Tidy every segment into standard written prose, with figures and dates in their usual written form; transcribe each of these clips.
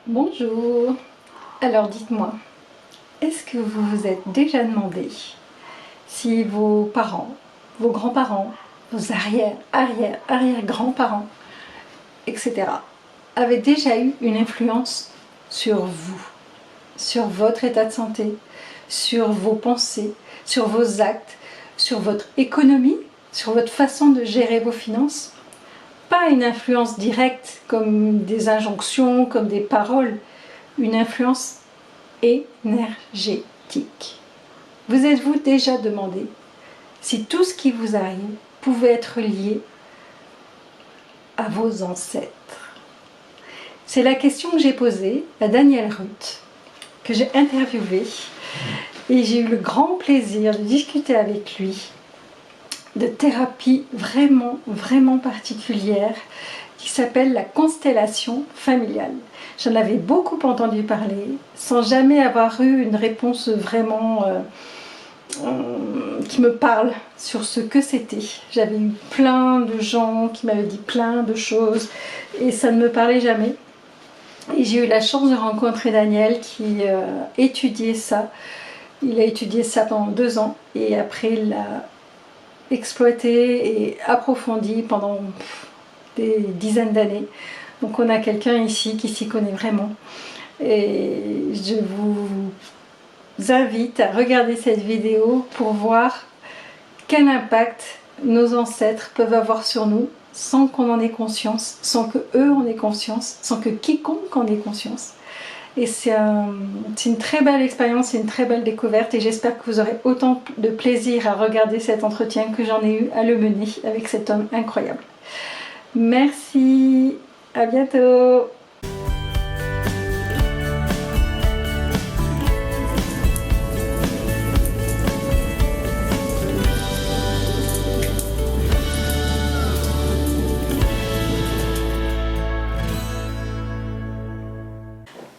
Bonjour. Alors dites-moi, est-ce que vous vous êtes déjà demandé si vos parents, vos grands-parents, vos arrière-grands-parents, etc., avaient déjà eu une influence sur vous, sur votre état de santé, sur vos pensées, sur vos actes, sur votre économie, sur votre façon de gérer vos finances? Pas une influence directe comme des injonctions, comme des paroles, une influence énergétique. Vous êtes-vous déjà demandé si tout ce qui vous arrive pouvait être lié à vos ancêtres? C'est la question que j'ai posée à Daniel Ruth, que j'ai interviewé, et j'ai eu le grand plaisir de discuter avec lui de thérapie vraiment particulière qui s'appelle la constellation familiale. J'en avais beaucoup entendu parler, sans jamais avoir eu une réponse vraiment qui me parle sur ce que c'était. J'avais eu plein de gens qui m'avaient dit plein de choses et ça ne me parlait jamais. Et j'ai eu la chance de rencontrer Daniel qui étudiait ça. Il a étudié ça pendant 2 ans et après il l'a exploité et approfondi pendant des dizaines d'années. Donc on a quelqu'un ici qui s'y connaît vraiment. Et je vous invite à regarder cette vidéo pour voir quel impact nos ancêtres peuvent avoir sur nous sans qu'on en ait conscience, sans que eux en aient conscience, sans que quiconque en ait conscience. Et c'est une très belle expérience, c'est une très belle découverte et j'espère que vous aurez autant de plaisir à regarder cet entretien que j'en ai eu à le mener avec cet homme incroyable. Merci, à bientôt.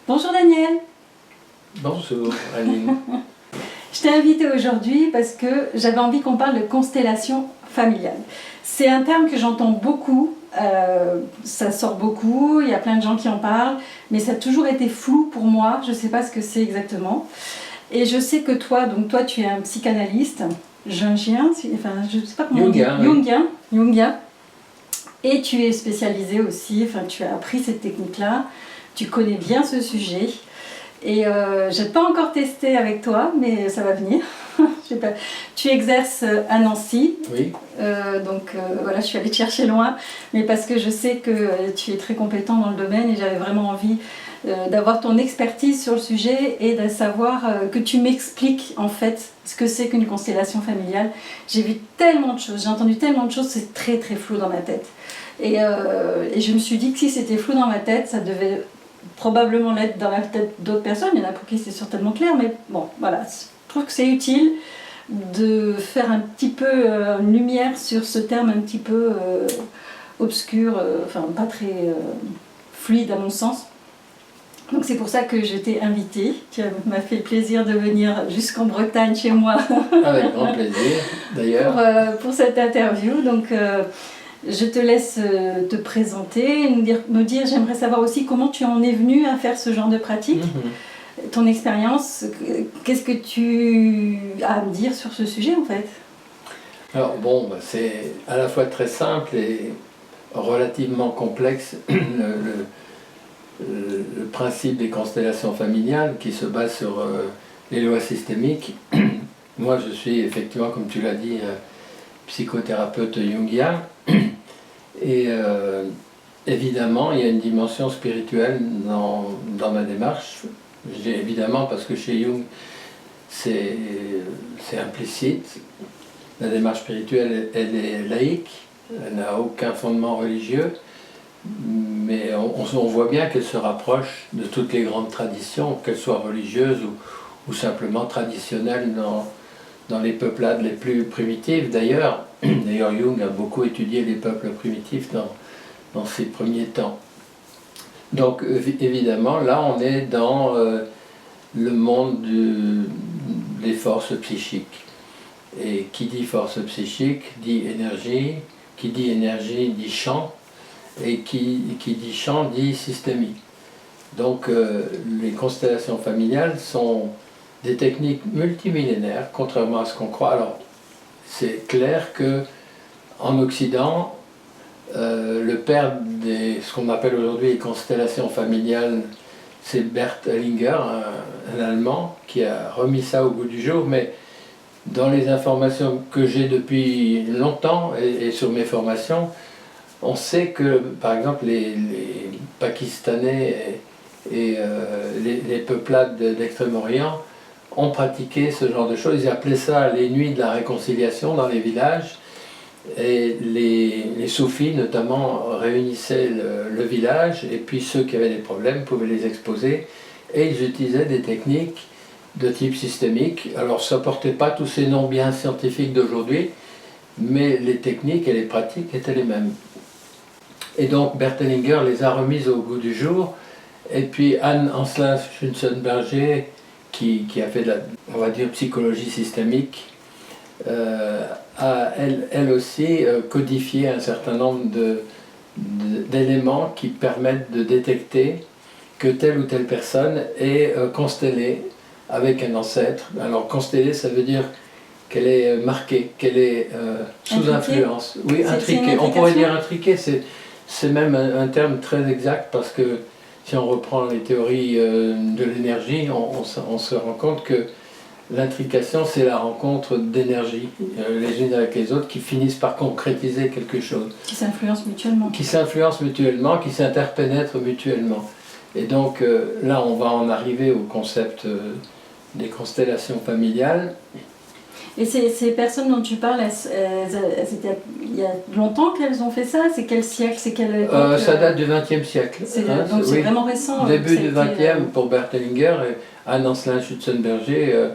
Bonjour Daniel. Bonjour Aline. Je t'ai invité aujourd'hui parce que j'avais envie qu'on parle de constellation familiale. C'est un terme que j'entends beaucoup, ça sort beaucoup, il y a plein de gens qui en parlent, mais ça a toujours été flou pour moi, je ne sais pas ce que c'est exactement. Et je sais que toi tu es un psychanalyste, jungien, enfin je ne sais pas comment Jungien, on dit, Jungien, et tu es spécialisé aussi, enfin tu as appris cette technique-là, tu connais bien ce sujet. Et je n'ai pas encore testé avec toi, mais ça va venir. Tu exerces à Nancy, oui. Voilà, je suis allée te chercher loin, mais parce que je sais que tu es très compétent dans le domaine et j'avais vraiment envie d'avoir ton expertise sur le sujet et de savoir que tu m'expliques en fait ce que c'est qu'une constellation familiale. J'ai vu tellement de choses, j'ai entendu tellement de choses, c'est très flou dans ma tête. Et je me suis dit que si c'était flou dans ma tête, ça devait probablement l'être dans la tête d'autres personnes, il y en a pour qui c'est certainement clair, mais bon, voilà, je trouve que c'est utile de faire un petit peu lumière sur ce terme un petit peu obscur, enfin pas très fluide à mon sens. Donc c'est pour ça que je t'ai invitée, tu m'as fait le plaisir de venir jusqu'en Bretagne chez moi. Avec grand plaisir d'ailleurs. Pour cette interview, donc je te laisse te présenter, me dire, j'aimerais savoir aussi comment tu en es venu à faire ce genre de pratique, ton expérience, qu'est-ce que tu as à me dire sur ce sujet en fait? Alors bon, c'est à la fois très simple et relativement complexe le principe des constellations familiales qui se base sur les lois systémiques. Moi je suis effectivement, comme tu l'as dit, psychothérapeute jungien. Et évidemment, il y a une dimension spirituelle dans ma démarche. Évidemment, parce que chez Jung, c'est implicite. La démarche spirituelle, elle est laïque, elle n'a aucun fondement religieux, mais on voit bien qu'elle se rapproche de toutes les grandes traditions, qu'elles soient religieuses ou simplement traditionnelles dans les peuplades les plus primitifs. D'ailleurs, Jung a beaucoup étudié les peuples primitifs dans ses premiers temps. Donc évidemment, là on est dans le monde des forces psychiques. Et qui dit force psychique dit énergie, qui dit énergie dit champ, et qui dit champ dit systémique. Donc les constellations familiales sont des techniques multimillénaires, contrairement à ce qu'on croit. Alors c'est clair que en Occident, le père de ce qu'on appelle aujourd'hui les constellations familiales, c'est Bert Hellinger, un Allemand, qui a remis ça au goût du jour, mais dans les informations que j'ai depuis longtemps et sur mes formations, on sait que, par exemple, les Pakistanais et les peuplades d'Extrême-Orient ont pratiqué ce genre de choses. Ils appelaient ça les nuits de la réconciliation dans les villages. Et les soufis, notamment, réunissaient le village, et puis ceux qui avaient des problèmes pouvaient les exposer. Et ils utilisaient des techniques de type systémique. Alors ça ne portait pas tous ces noms bien scientifiques d'aujourd'hui, mais les techniques et les pratiques étaient les mêmes. Et donc Bert Hellinger les a remises au goût du jour. Et puis Anne Ancelin-Schützenberger, qui a fait de la, on va dire, psychologie systémique, a elle aussi codifié un certain nombre d'éléments qui permettent de détecter que telle ou telle personne est constellée avec un ancêtre. Alors constellée, ça veut dire qu'elle est marquée, qu'elle est sous influence. Oui, intriquée. On pourrait dire intriquée, c'est même un terme très exact, parce que si on reprend les théories de l'énergie, on se rend compte que l'intrication, c'est la rencontre d'énergies les unes avec les autres qui finissent par concrétiser quelque chose. Qui s'influencent mutuellement. Qui s'influencent mutuellement, qui s'interpénètrent mutuellement. Et donc là, on va en arriver au concept des constellations familiales. Et ces personnes dont tu parles, il y a longtemps qu'elles ont fait ça? C'est quel siècle? C'est quelle époque? Ça date du XXe siècle. Donc c'est vraiment récent. Début du XXe pour Bert Hellinger et Anne Ancelin-Schützenberger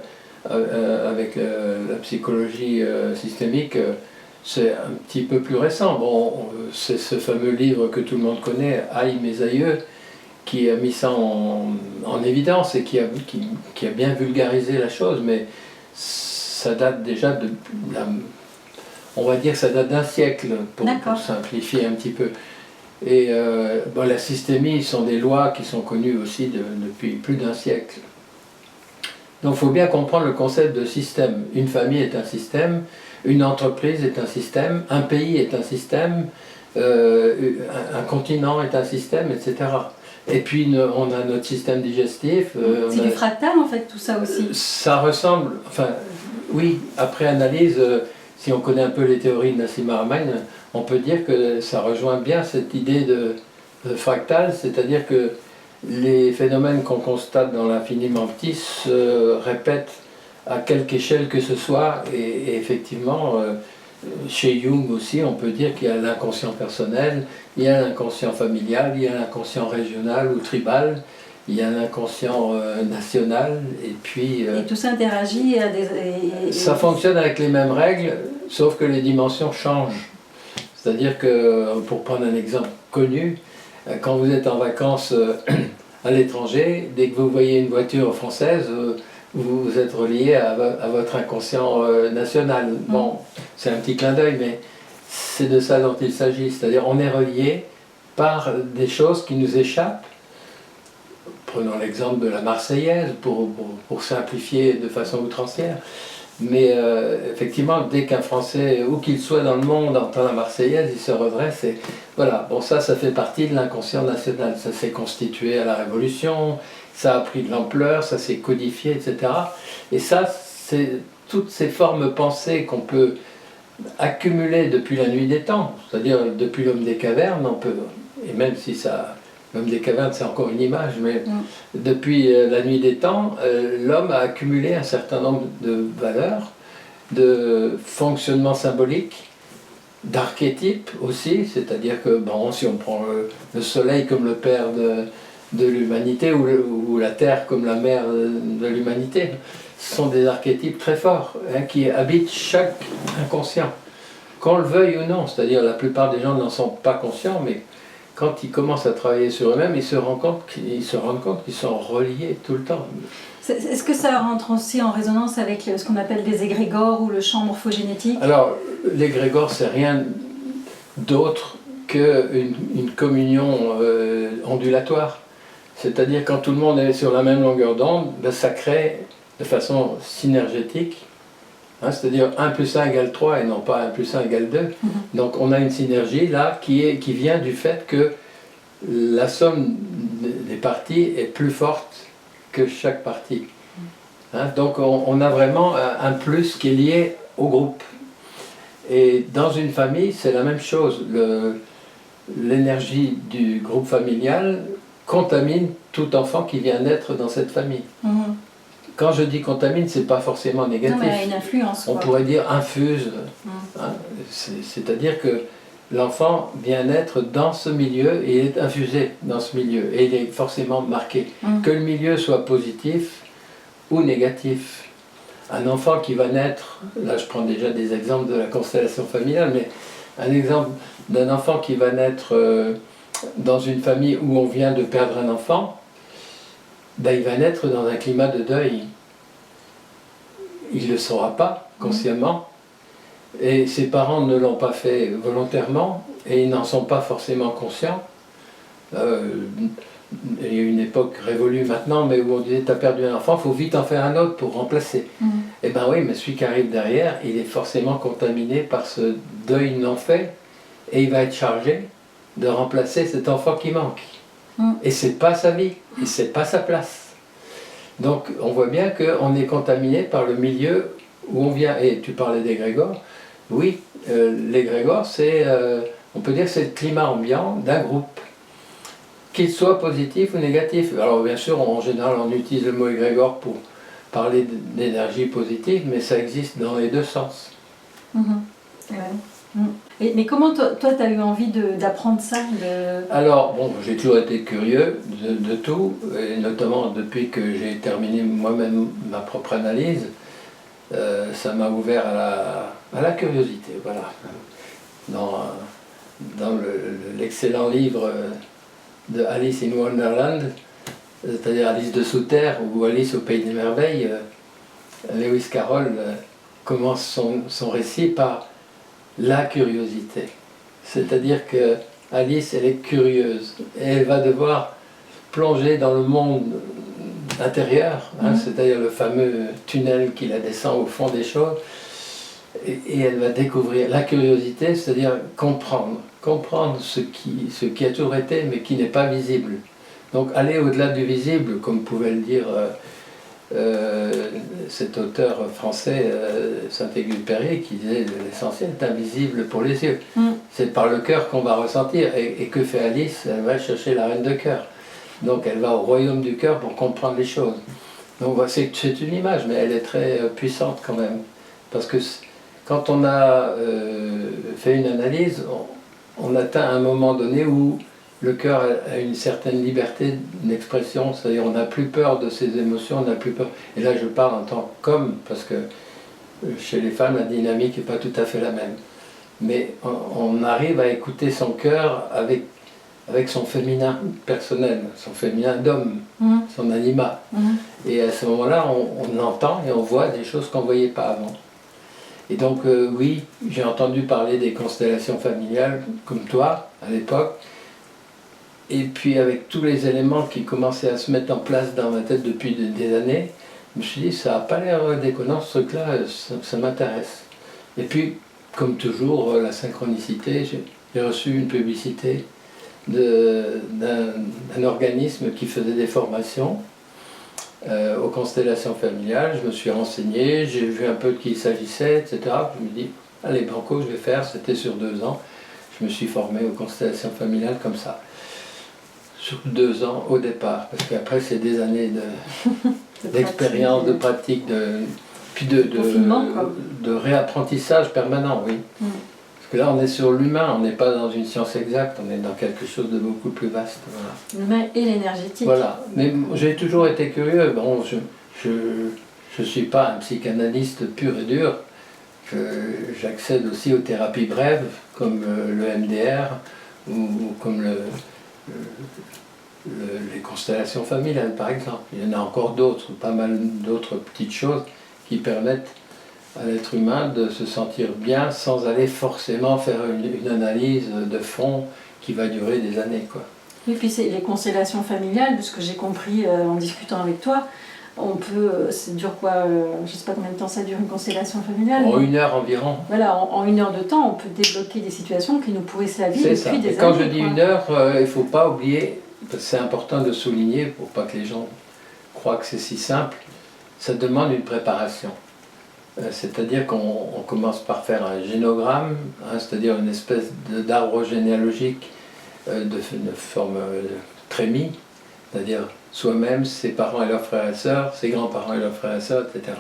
avec la psychologie systémique. C'est un petit peu plus récent. Bon, c'est ce fameux livre que tout le monde connaît, Aïe mes aïeux, qui a mis ça en évidence et qui a bien vulgarisé la chose, mais ça date déjà de, on va dire, ça date d'un siècle, pour simplifier un petit peu. Et bon, la systémie sont des lois qui sont connues aussi depuis plus d'un siècle. Donc il faut bien comprendre le concept de système. Une famille est un système, une entreprise est un système, un pays est un système, un continent est un système, etc. Et puis on a notre système digestif. C'est du fractal en fait, tout ça aussi. Ça ressemble, enfin oui, après analyse, si on connaît un peu les théories de Nassim Haramein, on peut dire que ça rejoint bien cette idée de fractal, c'est-à-dire que les phénomènes qu'on constate dans l'infiniment petit se répètent à quelque échelle que ce soit, et effectivement, chez Jung aussi, on peut dire qu'il y a l'inconscient personnel, il y a l'inconscient familial, il y a l'inconscient régional ou tribal, il y a l'inconscient national, et puis... et tout ça interagit à ça fonctionne avec les mêmes règles, sauf que les dimensions changent. C'est-à-dire que, pour prendre un exemple connu, quand vous êtes en vacances à l'étranger, dès que vous voyez une voiture française, vous êtes relié à votre inconscient national. Bon, c'est un petit clin d'œil, mais c'est de ça dont il s'agit. C'est-à-dire on est relié par des choses qui nous échappent. Prenons l'exemple de la Marseillaise pour simplifier de façon outrancière. Mais effectivement, dès qu'un Français, où qu'il soit dans le monde, entend la Marseillaise, il se redresse. Et voilà, bon, ça fait partie de l'inconscient national. Ça s'est constitué à la Révolution, ça a pris de l'ampleur, ça s'est codifié, etc. Et ça, c'est toutes ces formes pensées qu'on peut accumuler depuis la nuit des temps, c'est-à-dire depuis l'homme des cavernes, on peut, et même si ça... L'homme des cavernes, c'est encore une image, mais depuis la nuit des temps, l'homme a accumulé un certain nombre de valeurs, de fonctionnements symboliques, d'archétypes aussi, c'est-à-dire que, bon, si on prend le soleil comme le père de l'humanité ou la terre comme la mère de l'humanité, ce sont des archétypes très forts qui habitent chaque inconscient, qu'on le veuille ou non, c'est-à-dire la plupart des gens n'en sont pas conscients, mais quand ils commencent à travailler sur eux-mêmes, ils se rendent compte qu'ils sont reliés tout le temps. Est-ce que ça rentre aussi en résonance avec ce qu'on appelle des égrégores ou le champ morphogénétique? Alors, l'égrégore, c'est rien d'autre qu'une communion ondulatoire. C'est-à-dire quand tout le monde est sur la même longueur d'onde, ben, ça crée de façon synergétique, hein, c'est-à-dire 1 plus 1 égale 3 et non pas 1 plus 1 égale 2. Donc on a une synergie là qui vient du fait que la somme des parties est plus forte que chaque partie. Hein, donc on a vraiment un plus qui est lié au groupe. Et dans une famille, c'est la même chose. L'énergie du groupe familial contamine tout enfant qui vient naître dans cette famille. Quand je dis contamine, c'est pas forcément négatif. Non, mais elle a une influence. On pourrait dire infuse. Hein, c'est-à-dire que l'enfant vient naître dans ce milieu et il est infusé dans ce milieu. Et il est forcément marqué. Que le milieu soit positif ou négatif. Un enfant qui va naître, là je prends déjà des exemples de la constellation familiale, mais un exemple d'un enfant qui va naître dans une famille où on vient de perdre un enfant, ben, il va naître dans un climat de deuil. Il ne le saura pas consciemment, et ses parents ne l'ont pas fait volontairement, et ils n'en sont pas forcément conscients. Il y a une époque révolue maintenant, mais où on disait t'as perdu un enfant, il faut vite en faire un autre pour remplacer. Eh bien oui, mais celui qui arrive derrière, il est forcément contaminé par ce deuil non fait, et il va être chargé de remplacer cet enfant qui manque. Et c'est pas sa vie, et c'est pas sa place. Donc on voit bien qu'on est contaminé par le milieu où on vient. Et tu parlais d'égrégore, oui, l'égrégore c'est, on peut dire que c'est le climat ambiant d'un groupe. Qu'il soit positif ou négatif. Alors bien sûr, en général, on utilise le mot égrégore pour parler d'énergie positive, mais ça existe dans les deux sens. Mais comment toi tu as eu envie d'apprendre ça Alors, bon, j'ai toujours été curieux de tout, et notamment depuis que j'ai terminé moi-même ma propre analyse, ça m'a ouvert à la curiosité, voilà. Dans l'excellent livre de Alice in Wonderland, c'est-à-dire Alice de sous terre ou Alice au pays des merveilles, Lewis Carroll commence son récit par la curiosité. C'est-à-dire que Alice, elle est curieuse et elle va devoir plonger dans le monde intérieur, hein, c'est-à-dire le fameux tunnel qui la descend au fond des choses, et elle va découvrir la curiosité, c'est-à-dire comprendre ce qui a toujours été mais qui n'est pas visible. Donc aller au-delà du visible, comme pouvait le dire cet auteur français, Saint-Exupéry, qui disait l'essentiel est invisible pour les yeux. C'est par le cœur qu'on va ressentir. Et que fait Alice? Elle va chercher la reine de cœur. Donc elle va au royaume du cœur pour comprendre les choses. Donc c'est une image, mais elle est très puissante quand même. Parce que quand on a fait une analyse, on atteint un moment donné où le cœur a une certaine liberté d'expression, c'est-à-dire on n'a plus peur de ses émotions, on n'a plus peur. Et là je parle en tant qu'homme, parce que chez les femmes la dynamique n'est pas tout à fait la même. Mais on arrive à écouter son cœur avec son féminin personnel, son féminin d'homme, son anima. Et à ce moment-là, on entend et on voit des choses qu'on ne voyait pas avant. Et donc oui, j'ai entendu parler des constellations familiales, comme toi, à l'époque. Et puis avec tous les éléments qui commençaient à se mettre en place dans ma tête depuis des années, je me suis dit, ça n'a pas l'air déconnant ce truc-là, ça m'intéresse. Et puis, comme toujours, la synchronicité, j'ai reçu une publicité d'un organisme qui faisait des formations aux constellations familiales. Je me suis renseigné, j'ai vu un peu de qui il s'agissait, etc. Je me dis, allez, banco, je vais faire, c'était sur 2 ans. Je me suis formé aux constellations familiales comme ça. Sur 2 ans au départ, parce qu'après c'est des années d'expérience, de pratique, puis de réapprentissage permanent, oui. Parce que là on est sur l'humain, on n'est pas dans une science exacte, on est dans quelque chose de beaucoup plus vaste. Voilà. L'humain et l'énergétique. Voilà, mais j'ai toujours été curieux. Bon, je suis pas un psychanalyste pur et dur, j'accède aussi aux thérapies brèves, comme le MDR, ou comme les constellations familiales par exemple. Il y en a encore d'autres, pas mal d'autres petites choses qui permettent à l'être humain de se sentir bien sans aller forcément faire une analyse de fond qui va durer des années, quoi. Oui, puis c'est les constellations familiales, de ce que j'ai compris en discutant avec toi, on peut, ça dure quoi, je ne sais pas combien de temps ça dure une constellation familiale. En 1 heure environ. Voilà, en 1 heure de temps, on peut débloquer des situations qui nous pourrissent la vie C'est depuis ça. des Et quand années. je dis 1 heure, il ne faut pas oublier, parce que c'est important de souligner pour pas que les gens croient que c'est si simple, ça demande une préparation. C'est-à-dire qu'on commence par faire un génogramme, hein, c'est-à-dire une espèce d'arbre généalogique de forme trémie, c'est-à-dire soi-même, ses parents et leurs frères et sœurs, ses grands-parents et leurs frères et sœurs, etc.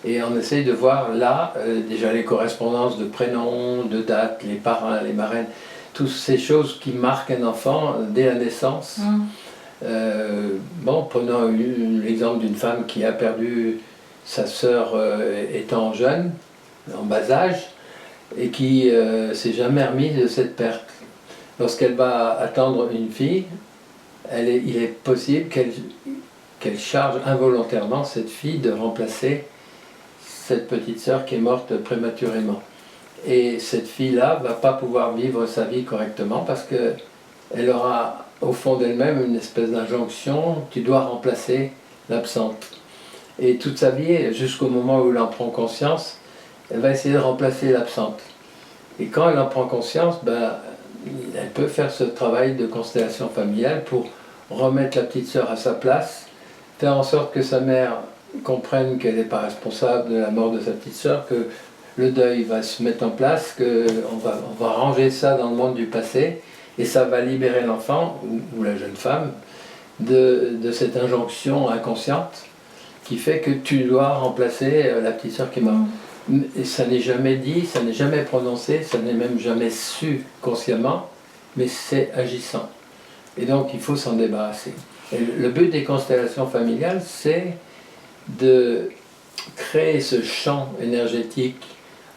Et on essaye de voir là, déjà les correspondances de prénoms, de dates, les parrains, les marraines, toutes ces choses qui marquent un enfant dès la naissance. Bon, prenons l'exemple d'une femme qui a perdu sa sœur étant jeune, en bas âge, et qui s'est jamais remise de cette perte. Lorsqu'elle va attendre une fille, il est possible qu'elle charge involontairement cette fille de remplacer cette petite sœur qui est morte prématurément. Et cette fille-là ne va pas pouvoir vivre sa vie correctement parce qu'elle aura au fond d'elle-même une espèce d'injonction, tu dois remplacer l'absente. Et toute sa vie, jusqu'au moment où elle en prend conscience, elle va essayer de remplacer l'absente. Et quand elle en prend conscience, elle peut faire ce travail de constellation familiale pour remettre la petite sœur à sa place, faire en sorte que sa mère comprenne qu'elle n'est pas responsable de la mort de sa petite sœur, que le deuil va se mettre en place, qu'on va ranger ça dans le monde du passé, et ça va libérer l'enfant, ou la jeune femme, de cette injonction inconsciente qui fait que tu dois remplacer la petite sœur qui est morte. Et ça n'est jamais dit, ça n'est jamais prononcé, ça n'est même jamais su consciemment, mais c'est agissant. Et donc il faut s'en débarrasser. Et le but des constellations familiales, c'est de créer ce champ énergétique.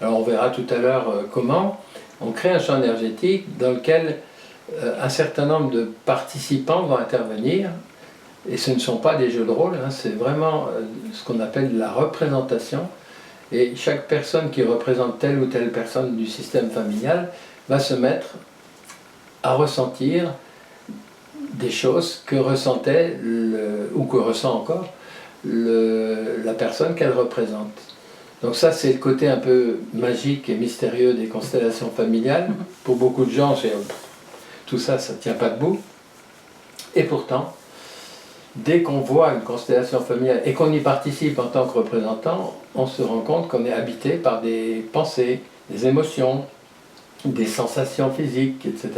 Alors on verra tout à l'heure comment. On crée un champ énergétique dans lequel un certain nombre de participants vont intervenir. Et ce ne sont pas des jeux de rôle, hein, c'est vraiment ce qu'on appelle la représentation. Et chaque personne qui représente telle ou telle personne du système familial va se mettre à ressentir des choses que ressentait, ou que ressent encore, la personne qu'elle représente. Donc ça, c'est le côté un peu magique et mystérieux des constellations familiales. Pour beaucoup de gens, tout ça, ça ne tient pas debout. Et pourtant, dès qu'on voit une constellation familiale et qu'on y participe en tant que représentant, on se rend compte qu'on est habité par des pensées, des émotions, des sensations physiques, etc.,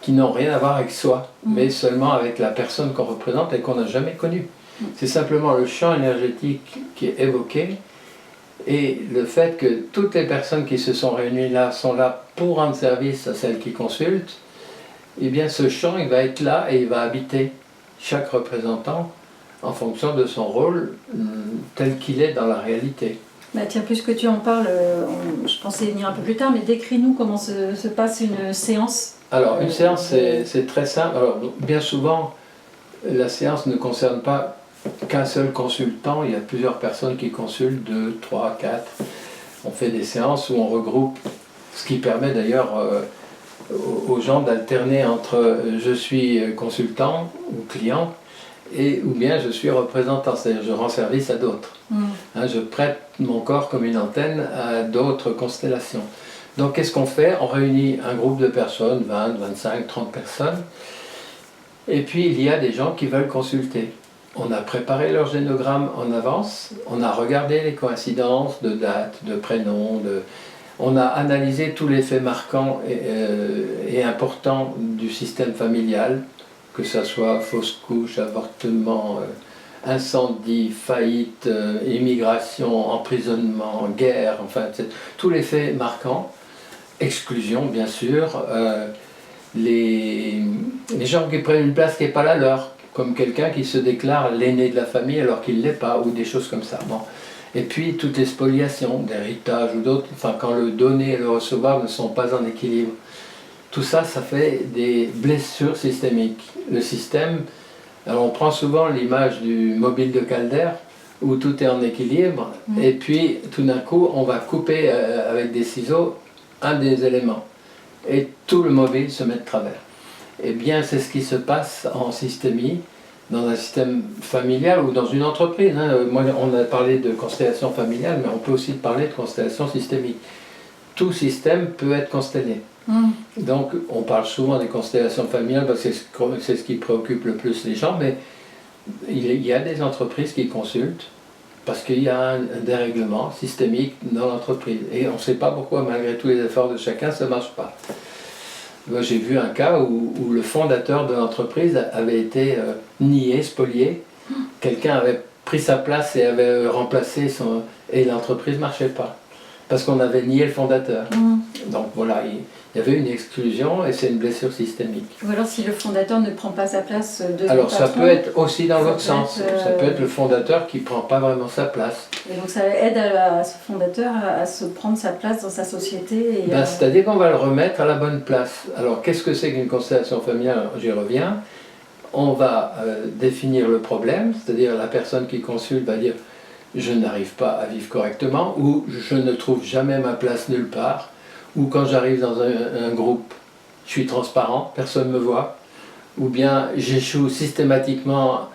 qui n'ont rien à voir avec soi, mais seulement avec la personne qu'on représente et qu'on n'a jamais connue. C'est simplement le champ énergétique qui est évoqué, et le fait que toutes les personnes qui se sont réunies là sont là pour rendre service à celles qui consultent, eh bien ce champ il va être là et il va habiter chaque représentant en fonction de son rôle tel qu'il est dans la réalité. Bah tiens, puisque tu en parles, je pensais y venir un peu plus tard, mais décris-nous comment se passe une séance. Alors une séance c'est très simple. Alors bien souvent la séance ne concerne pas qu'un seul consultant, il y a plusieurs personnes qui consultent, 2, 3, 4. On fait des séances où on regroupe, ce qui permet d'ailleurs aux gens d'alterner entre je suis consultant ou client ou bien je suis représentant, c'est-à-dire je rends service à d'autres. Hein, je prête mon corps comme une antenne à d'autres constellations. Donc qu'est-ce qu'on fait? On réunit un groupe de personnes, 20, 25, 30 personnes, et puis il y a des gens qui veulent consulter. On a préparé leur génogramme en avance, on a regardé les coïncidences de dates, de prénoms, on a analysé tous les faits marquants et importants du système familial, que ce soit fausse couche, avortement, incendie, faillite, immigration, emprisonnement, guerre, enfin tous les faits marquants, exclusion bien sûr, les gens qui prennent une place qui n'est pas la leur, comme quelqu'un qui se déclare l'aîné de la famille alors qu'il ne l'est pas, ou des choses comme ça. Bon. Et puis toutes les spoliations d'héritage ou d'autres, enfin quand le donné et le recevoir ne sont pas en équilibre. Tout ça, ça fait des blessures systémiques. Le système, alors on prend souvent l'image du mobile de Calder, où tout est en équilibre, et puis tout d'un coup on va couper avec des ciseaux un des éléments, et tout le mobile se met de travers. eh bien c'est ce qui se passe en systémie, dans un système familial ou dans une entreprise. Moi, on a parlé de constellation familiale, mais on peut aussi parler de constellation systémique. Tout système peut être constellé. Donc, on parle souvent des constellations familiales parce que c'est ce qui préoccupe le plus les gens, mais il y a des entreprises qui consultent parce qu'il y a un dérèglement systémique dans l'entreprise. Et on ne sait pas pourquoi, malgré tous les efforts de chacun, ça ne marche pas. Moi, j'ai vu un cas où le fondateur de l'entreprise avait été nié, spolié. Quelqu'un avait pris sa place et avait remplacé son... Et l'entreprise ne marchait pas. Parce qu'on avait nié le fondateur. Donc voilà, il y avait une exclusion et c'est une blessure systémique. Ou alors si le fondateur ne prend pas sa place de alors ça patron, peut être aussi dans l'autre sens. être, Ça peut être le fondateur qui ne prend pas vraiment sa place. Et donc ça aide à ce fondateur à se prendre sa place dans sa société. Et c'est-à-dire qu'on va le remettre à la bonne place. Alors qu'est-ce que c'est qu'une constellation familiale? J'y reviens. On va définir le problème, c'est-à-dire la personne qui consulte va dire je n'arrive pas à vivre correctement, ou je ne trouve jamais ma place nulle part, ou quand j'arrive dans un groupe, je suis transparent, personne ne me voit, ou bien j'échoue systématiquement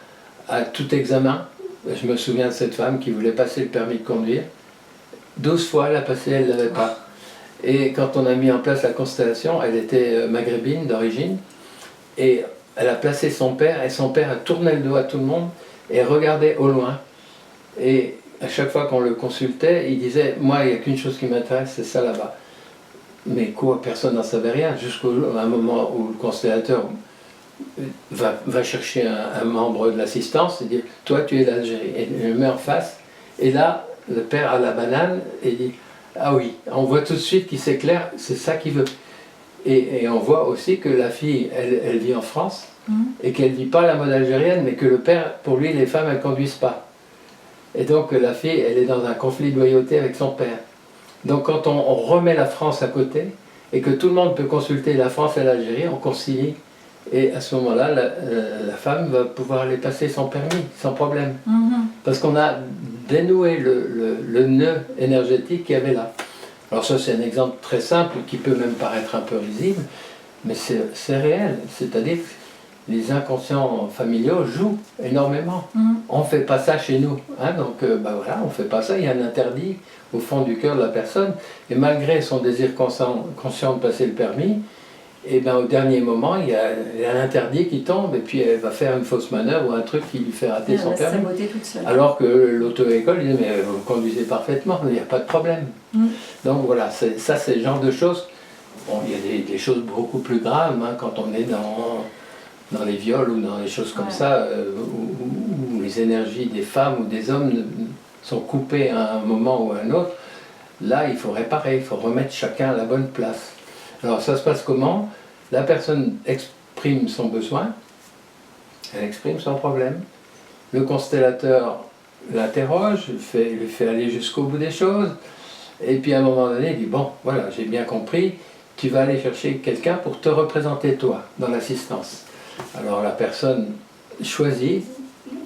à tout examen. Je me souviens de cette femme qui voulait passer le permis de conduire. 12 fois elle l'a passé, elle ne l'avait pas. Et quand on a mis en place la constellation, elle était maghrébine d'origine, et elle a placé son père, et son père a tourné le dos à tout le monde et regardait au loin. Et à chaque fois qu'on le consultait, il disait « Moi, il n'y a qu'une chose qui m'intéresse, c'est ça là-bas ». Mais quoi, personne n'en savait rien, jusqu'à un moment où le constellateur va chercher un membre de l'assistance et dit « Toi, tu es d'Algérie ». Et il le met en face. Et là, le père a la banane et dit « Ah oui ». On voit tout de suite qu'il s'éclaire, c'est ça qu'il veut. Et on voit aussi que la fille, elle vit en France, et qu'elle ne vit pas la mode algérienne, mais que le père, pour lui, les femmes, elles ne conduisent pas. Et donc la fille, elle est dans un conflit de loyauté avec son père. Donc quand on remet la France à côté, et que tout le monde peut consulter la France et l'Algérie, on concilie. Et à ce moment-là, la femme va pouvoir aller passer son permis, sans problème. Parce qu'on a dénoué le nœud énergétique qu'il y avait là. Alors ça, c'est un exemple très simple, qui peut même paraître un peu risible, mais c'est réel. C'est-à-dire que les inconscients familiaux jouent énormément. On ne fait pas ça chez nous. Donc voilà, on ne fait pas ça, il y a un interdit au fond du cœur de la personne. Et malgré son désir conscient de passer le permis, et au dernier moment, il y a l'interdit qui tombe, et puis elle va faire une fausse manœuvre ou un truc qui lui fait rater son permis. Toute seule. Alors que l'auto-école disait, mais vous conduisez parfaitement, il n'y a pas de problème. Donc voilà, ça c'est le genre de choses. Bon, il y a des choses beaucoup plus graves, quand on est dans les viols ou dans les choses comme ça, où les énergies des femmes ou des hommes sont coupées à un moment ou à un autre. Là, il faut réparer, il faut remettre chacun à la bonne place. Alors ça se passe comment? La personne exprime son besoin, elle exprime son problème. Le constellateur l'interroge, lui fait aller jusqu'au bout des choses, et puis à un moment donné, il dit « Bon, voilà, j'ai bien compris, tu vas aller chercher quelqu'un pour te représenter toi, dans l'assistance. » Alors la personne choisit,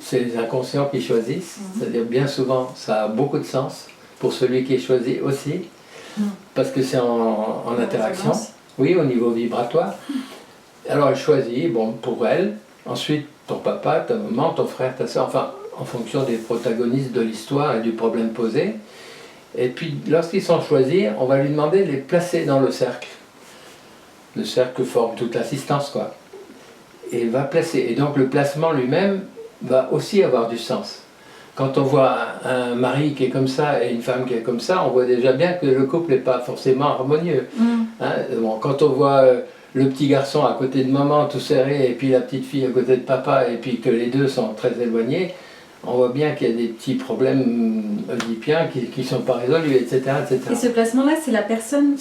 c'est les inconscients qui choisissent, c'est-à-dire bien souvent ça a beaucoup de sens pour celui qui est choisi aussi, parce que c'est en interaction, oui, au niveau vibratoire. Alors elle choisit, bon, pour elle, ensuite ton papa, ta maman, ton frère, ta soeur, enfin en fonction des protagonistes de l'histoire et du problème posé. Et puis lorsqu'ils sont choisis, on va lui demander de les placer dans le cercle. Le cercle forme toute l'assistance, quoi. Et va placer. Et donc le placement lui-même va aussi avoir du sens. Quand on voit un mari qui est comme ça et une femme qui est comme ça, on voit déjà bien que le couple n'est pas forcément harmonieux. Bon, quand on voit le petit garçon à côté de maman tout serré et puis la petite fille à côté de papa et puis que les deux sont très éloignés, on voit bien qu'il y a des petits problèmes oedipiens qui ne sont pas résolus, etc., etc. Et ce placement-là, c'est la personne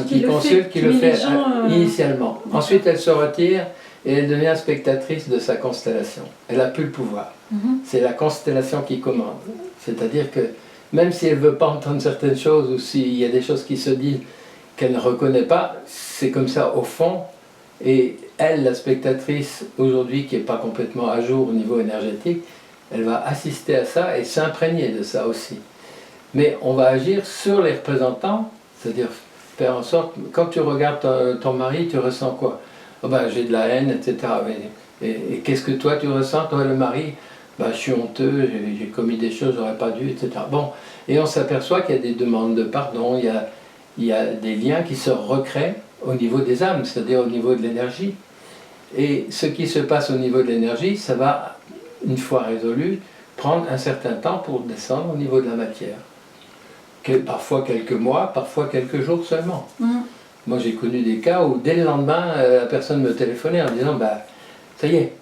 qui consulte, qui le fait initialement. Ensuite, elle se retire et elle devient spectatrice de sa constellation. Elle n'a plus le pouvoir. C'est la constellation qui commande. C'est-à-dire que même si elle ne veut pas entendre certaines choses ou s'il y a des choses qui se disent qu'elle ne reconnaît pas, c'est comme ça au fond. Et elle, la spectatrice, aujourd'hui, qui n'est pas complètement à jour au niveau énergétique, elle va assister à ça et s'imprégner de ça aussi. Mais on va agir sur les représentants, c'est-à-dire faire en sorte, quand tu regardes ton mari, tu ressens quoi? oh ben, j'ai de la haine, etc. Et qu'est-ce que toi tu ressens, toi le mari? Ben, je suis honteux, j'ai commis des choses, j'aurais pas dû, etc. Bon, et on s'aperçoit qu'il y a des demandes de pardon, il y a des liens qui se recréent au niveau des âmes, c'est-à-dire au niveau de l'énergie. Et ce qui se passe au niveau de l'énergie, ça va, une fois résolu, prendre un certain temps pour descendre au niveau de la matière. Parfois quelques mois, parfois quelques jours seulement. Moi j'ai connu des cas où dès le lendemain, la personne me téléphonait en disant bah, ça y est,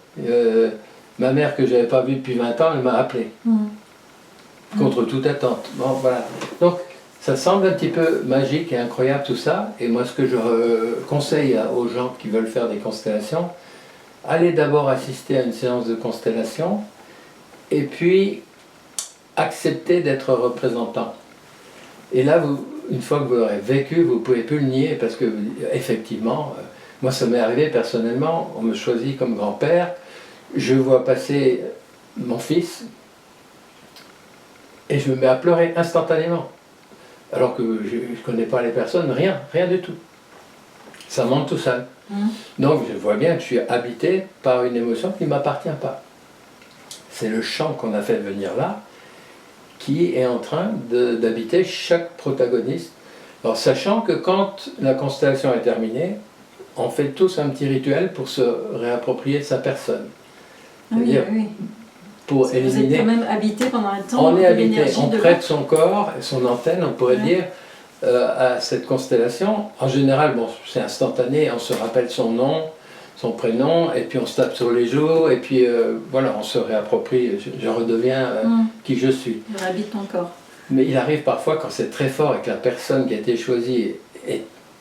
ma mère que je n'avais pas vue depuis 20 ans, elle m'a appelé. Contre toute attente. Bon, voilà. Donc ça semble un petit peu magique et incroyable tout ça. Et moi ce que je conseille aux gens qui veulent faire des constellations, allez d'abord assister à une séance de constellation et puis accepter d'être représentant. Et là, une fois que vous l'aurez vécu, vous ne pouvez plus le nier parce que, effectivement, moi ça m'est arrivé personnellement, on me choisit comme grand-père, je vois passer mon fils et je me mets à pleurer instantanément. Alors que je ne connais pas les personnes, rien du tout. Ça monte tout seul. Donc je vois bien que je suis habité par une émotion qui ne m'appartient pas. C'est le champ qu'on a fait venir là, qui est en train d'habiter chaque protagoniste. Alors sachant que quand la constellation est terminée, on fait tous un petit rituel pour se réapproprier sa personne. Oui, oui. Pour éliminer... Vous êtes quand même habité pendant un temps. On est habité, on prête son corps, son antenne, on pourrait dire, à cette constellation. En général, bon, c'est instantané, on se rappelle son nom, son prénom, et puis on se tape sur les joues, et puis voilà, on se réapproprie, je redeviens qui je suis. On habite ton corps. Mais il arrive parfois, quand c'est très fort et que la personne qui a été choisie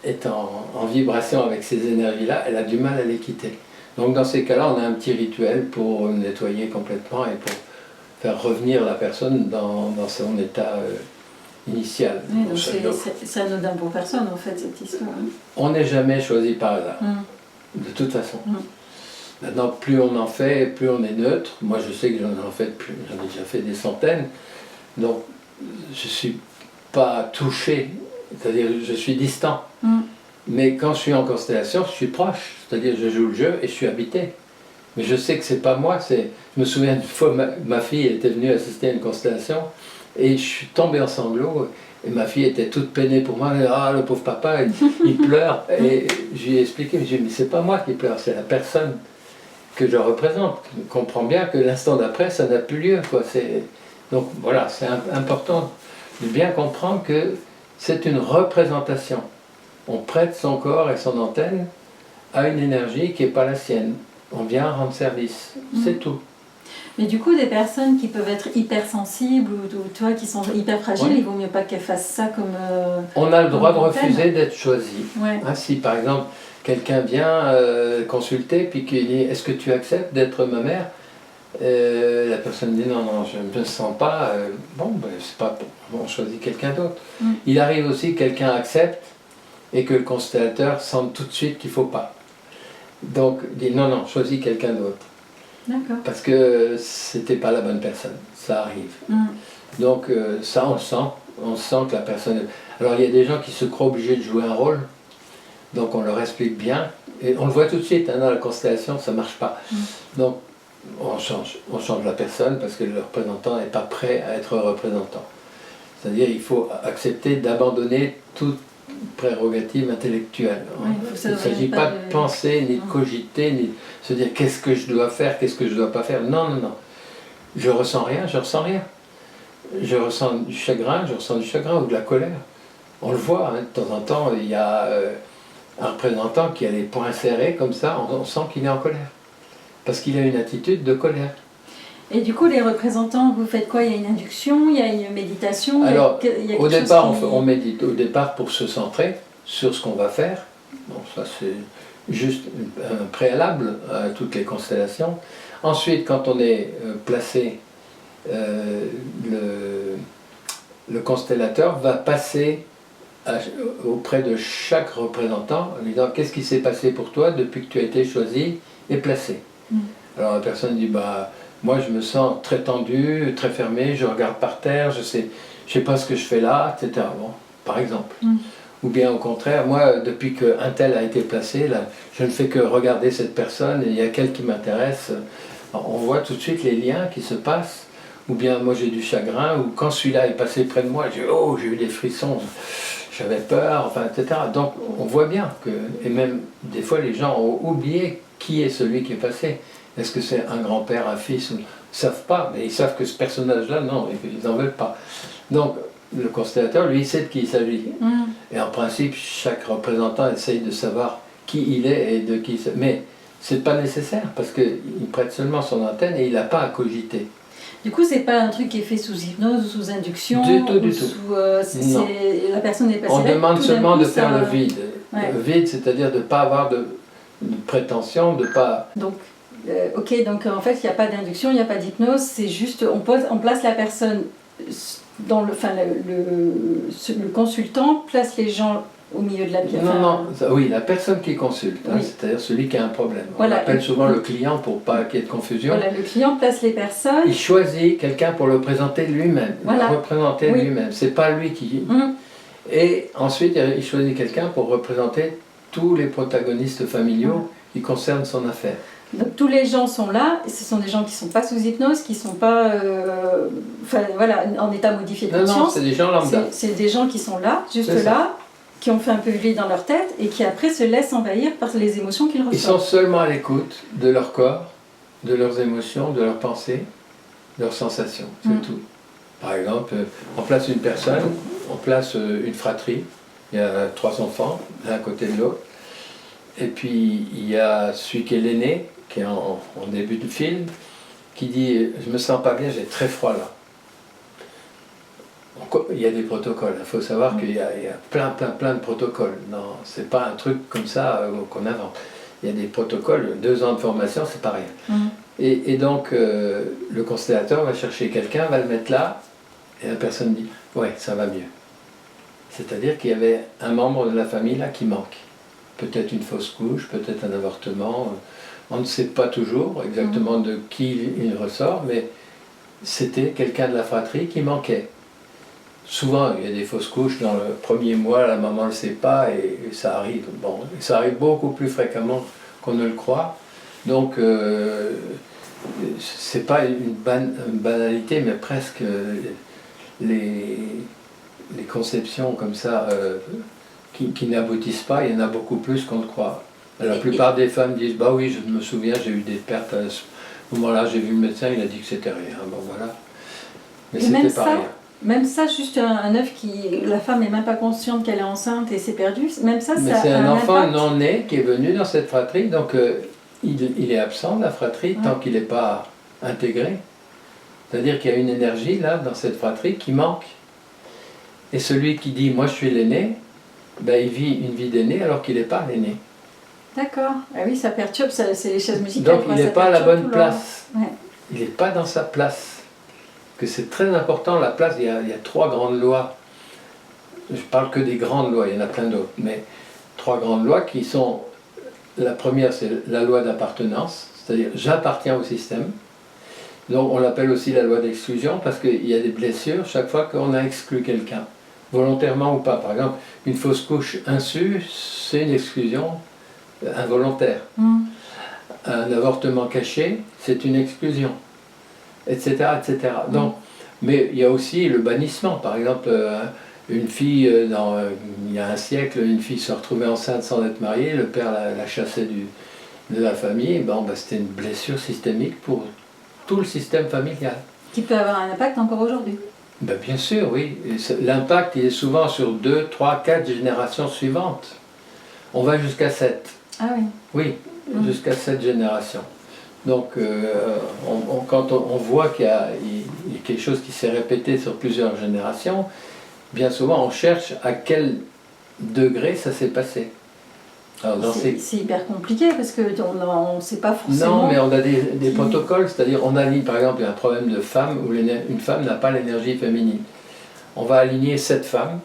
est en vibration avec ces énergies-là, elle a du mal à les quitter. Donc dans ces cas-là, on a un petit rituel pour nettoyer complètement et pour faire revenir la personne dans son état initial. Oui, donc c'est anodin pour personne en fait cette histoire. On n'est jamais choisi par hasard, de toute façon. Maintenant, plus on en fait, plus on est neutre. Moi je sais que j'en ai déjà fait des centaines, donc je ne suis pas touché, c'est-à-dire je suis distant. Mais quand je suis en constellation, je suis proche, c'est-à-dire je joue le jeu et je suis habité. Mais je sais que c'est pas moi, je me souviens d'une fois, ma fille était venue assister à une constellation et je suis tombé en sanglots et ma fille était toute peinée pour moi, ah le pauvre papa, il pleure. Et je lui ai expliqué, je lui ai dit, mais c'est pas moi qui pleure, c'est la personne que je représente. Je comprends bien que l'instant d'après, ça n'a plus lieu, quoi. Donc voilà, c'est important de bien comprendre que c'est une représentation. On prête son corps et son antenne à une énergie qui n'est pas la sienne. On vient rendre service, c'est tout. Mais du coup, des personnes qui peuvent être hypersensibles ou toi qui sont hyper fragiles, il vaut mieux pas qu'elles fassent ça comme... on a le droit de refuser d'être choisi. Ouais. Hein, si par exemple, quelqu'un vient consulter puis qu'il dit « Est-ce que tu acceptes d'être ma mère ?» La personne dit non, je ne me sens pas, bon, ben, c'est pas bon, on choisit quelqu'un d'autre. Il arrive aussi que quelqu'un accepte et que le constellateur sente tout de suite qu'il ne faut pas. Donc il dit non, choisis quelqu'un d'autre. D'accord. Parce que c'était pas la bonne personne, ça arrive. Donc ça on sent que la personne... Alors il y a des gens qui se croient obligés de jouer un rôle, donc on leur explique bien, et on le voit tout de suite, hein, dans la constellation, ça ne marche pas. Donc on change la personne parce que le représentant n'est pas prêt à être représentant. C'est-à-dire il faut accepter d'abandonner toute prérogative intellectuelle. Il ne s'agit pas de penser, ni de cogiter, ni de se dire qu'est-ce que je dois faire, qu'est-ce que je ne dois pas faire. Non. Je ressens rien, je ressens rien. Je ressens du chagrin ou de la colère. On le voit, hein, de temps en temps, il y a un représentant qui a les poings serrés comme ça, on sent qu'il est en colère. Parce qu'il a une attitude de colère. Et du coup, les représentants, vous faites quoi? Il y a une induction, il y a une méditation? Alors, au départ, on médite. Au départ, pour se centrer sur ce qu'on va faire. Bon, ça c'est juste un préalable à toutes les constellations. Ensuite, quand on est placé, le constellateur va passer auprès de chaque représentant en lui disant qu'est-ce qui s'est passé pour toi depuis que tu as été choisi et placé. Alors la personne dit bah moi je me sens très tendu, très fermé, je regarde par terre, je sais pas ce que je fais là, etc. Bon, par exemple. Ou bien au contraire, moi, depuis qu'un tel a été placé, là, je ne fais que regarder cette personne, et il y a qu'elle qui m'intéresse. On voit tout de suite les liens qui se passent. Ou bien moi j'ai du chagrin, ou quand celui-là est passé près de moi, j'ai eu des frissons, j'avais peur, enfin, etc. Donc on voit bien que, et même des fois les gens ont oublié qui est celui qui est passé. Est-ce que c'est un grand-père, un fils? Ils ne savent pas, mais ils savent que ce personnage-là, non, ils n'en veulent pas. Donc le constellateur, lui, il sait de qui il s'agit. Et en principe, chaque représentant essaye de savoir qui il est et de qui il s'agit. Mais c'est pas nécessaire, parce qu'il prête seulement son antenne et il n'a pas à cogiter. Du coup, c'est pas un truc qui est fait sous hypnose ou sous induction. Du tout, du tout. La personne est passée On là, demande tout d'un seulement coup, de faire ça- le vide. Ouais. Le vide, c'est-à-dire de ne pas avoir de prétention, de pas... Donc, ok, donc en fait, il n'y a pas d'induction, il n'y a pas d'hypnose, c'est juste, on place la personne dans le... Enfin, le consultant place les gens au milieu de la pièce. Oui, la personne qui consulte, Oui. c'est-à-dire celui qui a un problème. Voilà. On appelle souvent le client pour pas qu'il y ait de confusion. Voilà, le client place les personnes. Il choisit quelqu'un pour le présenter lui-même. Voilà. Représenter Oui. lui-même. C'est pas lui qui... Et ensuite, il choisit quelqu'un pour représenter tous les protagonistes familiaux qui concernent son affaire. Donc tous les gens sont là, et ce sont des gens qui ne sont pas sous hypnose, qui ne sont pas en état modifié de Non, conscience. c'est des gens lambda. C'est des gens qui sont là, juste C'est ça. là, qui ont fait un peu le vide dans leur tête et qui après se laissent envahir par les émotions qu'ils Ils sont ressentent. seulement à l'écoute de leur corps, de leurs émotions, de leurs pensées, de leurs sensations, c'est tout. Par exemple, on place une personne, on place une fratrie, il y a 3 enfants, l'un à côté de l'autre, et puis il y a celui qui est l'aîné, qui est en début de film, qui dit « je me sens pas bien, j'ai très froid là ». Il y a des protocoles, il faut savoir qu'il y a plein de protocoles. Non, c'est pas un truc comme ça qu'on invente. Il y a des protocoles, 2 ans de formation, c'est pas rien. Et donc, le constellateur va chercher quelqu'un, va le mettre là, et la personne dit « ouais, ça va mieux ». C'est-à-dire qu'il y avait un membre de la famille là qui manque. Peut-être une fausse couche, peut-être un avortement. On ne sait pas toujours exactement de qui il ressort, mais c'était quelqu'un de la fratrie qui manquait. Souvent, il y a des fausses couches dans le premier mois, la maman ne le sait pas, et ça arrive. Bon, ça arrive beaucoup plus fréquemment qu'on ne le croit. Donc, c'est pas une banalité, mais presque les conceptions comme ça qui n'aboutissent pas, il y en a beaucoup plus qu'on ne croit. La plupart des femmes disent « bah oui, je me souviens, j'ai eu des pertes à ce moment-là, j'ai vu le médecin, il a dit que c'était rien ». Bon voilà. Mais c'était pas rien. Même ça, juste un œuf qui... La femme n'est même pas consciente qu'elle est enceinte et c'est perdu, même ça, Mais ça c'est a un enfant impact. non né qui est venu dans cette fratrie, donc il est absent de la fratrie tant qu'il n'est pas intégré. C'est-à-dire qu'il y a une énergie là, dans cette fratrie, qui manque. Et celui qui dit « moi je suis l'aîné », ben, il vit une vie d'aîné alors qu'il n'est pas l'aîné. D'accord. Ah oui, ça perturbe, c'est les chaises musicales. Donc quoi, il n'est ça pas à la perturbe bonne tout place. Ouais. Il n'est pas dans sa place. Que c'est très important, la place, il y a 3 grandes lois. Je parle que des grandes lois, il y en a plein d'autres, mais 3 grandes lois qui sont... La première, c'est la loi d'appartenance, c'est-à-dire j'appartiens au système. Donc on l'appelle aussi la loi d'exclusion parce qu'il y a des blessures chaque fois qu'on a exclu quelqu'un, volontairement ou pas. Par exemple, une fausse couche insu, c'est une exclusion involontaire. Un avortement caché, c'est une exclusion, etc. etc. Donc, mais il y a aussi le bannissement. Par exemple, une fille, il y a un siècle, une fille se retrouvait enceinte sans être mariée, le père la chassait de la famille, bon, ben, c'était une blessure systémique pour tout le système familial. Qui peut avoir un impact encore aujourd'hui. Ben, bien sûr, oui. L'impact, il est souvent sur 2, 3, 4 générations suivantes. On va jusqu'à 7. Ah oui. Oui, jusqu'à 7 générations. Donc, quand on voit qu'il y a quelque chose qui s'est répété sur plusieurs générations, bien souvent on cherche à quel degré ça s'est passé. C'est hyper compliqué parce qu'on ne sait pas forcément. Non, mais on a des protocoles, c'est-à-dire on aligne, par exemple, il y a un problème de femme où une femme n'a pas l'énergie féminine. On va aligner 7 femmes,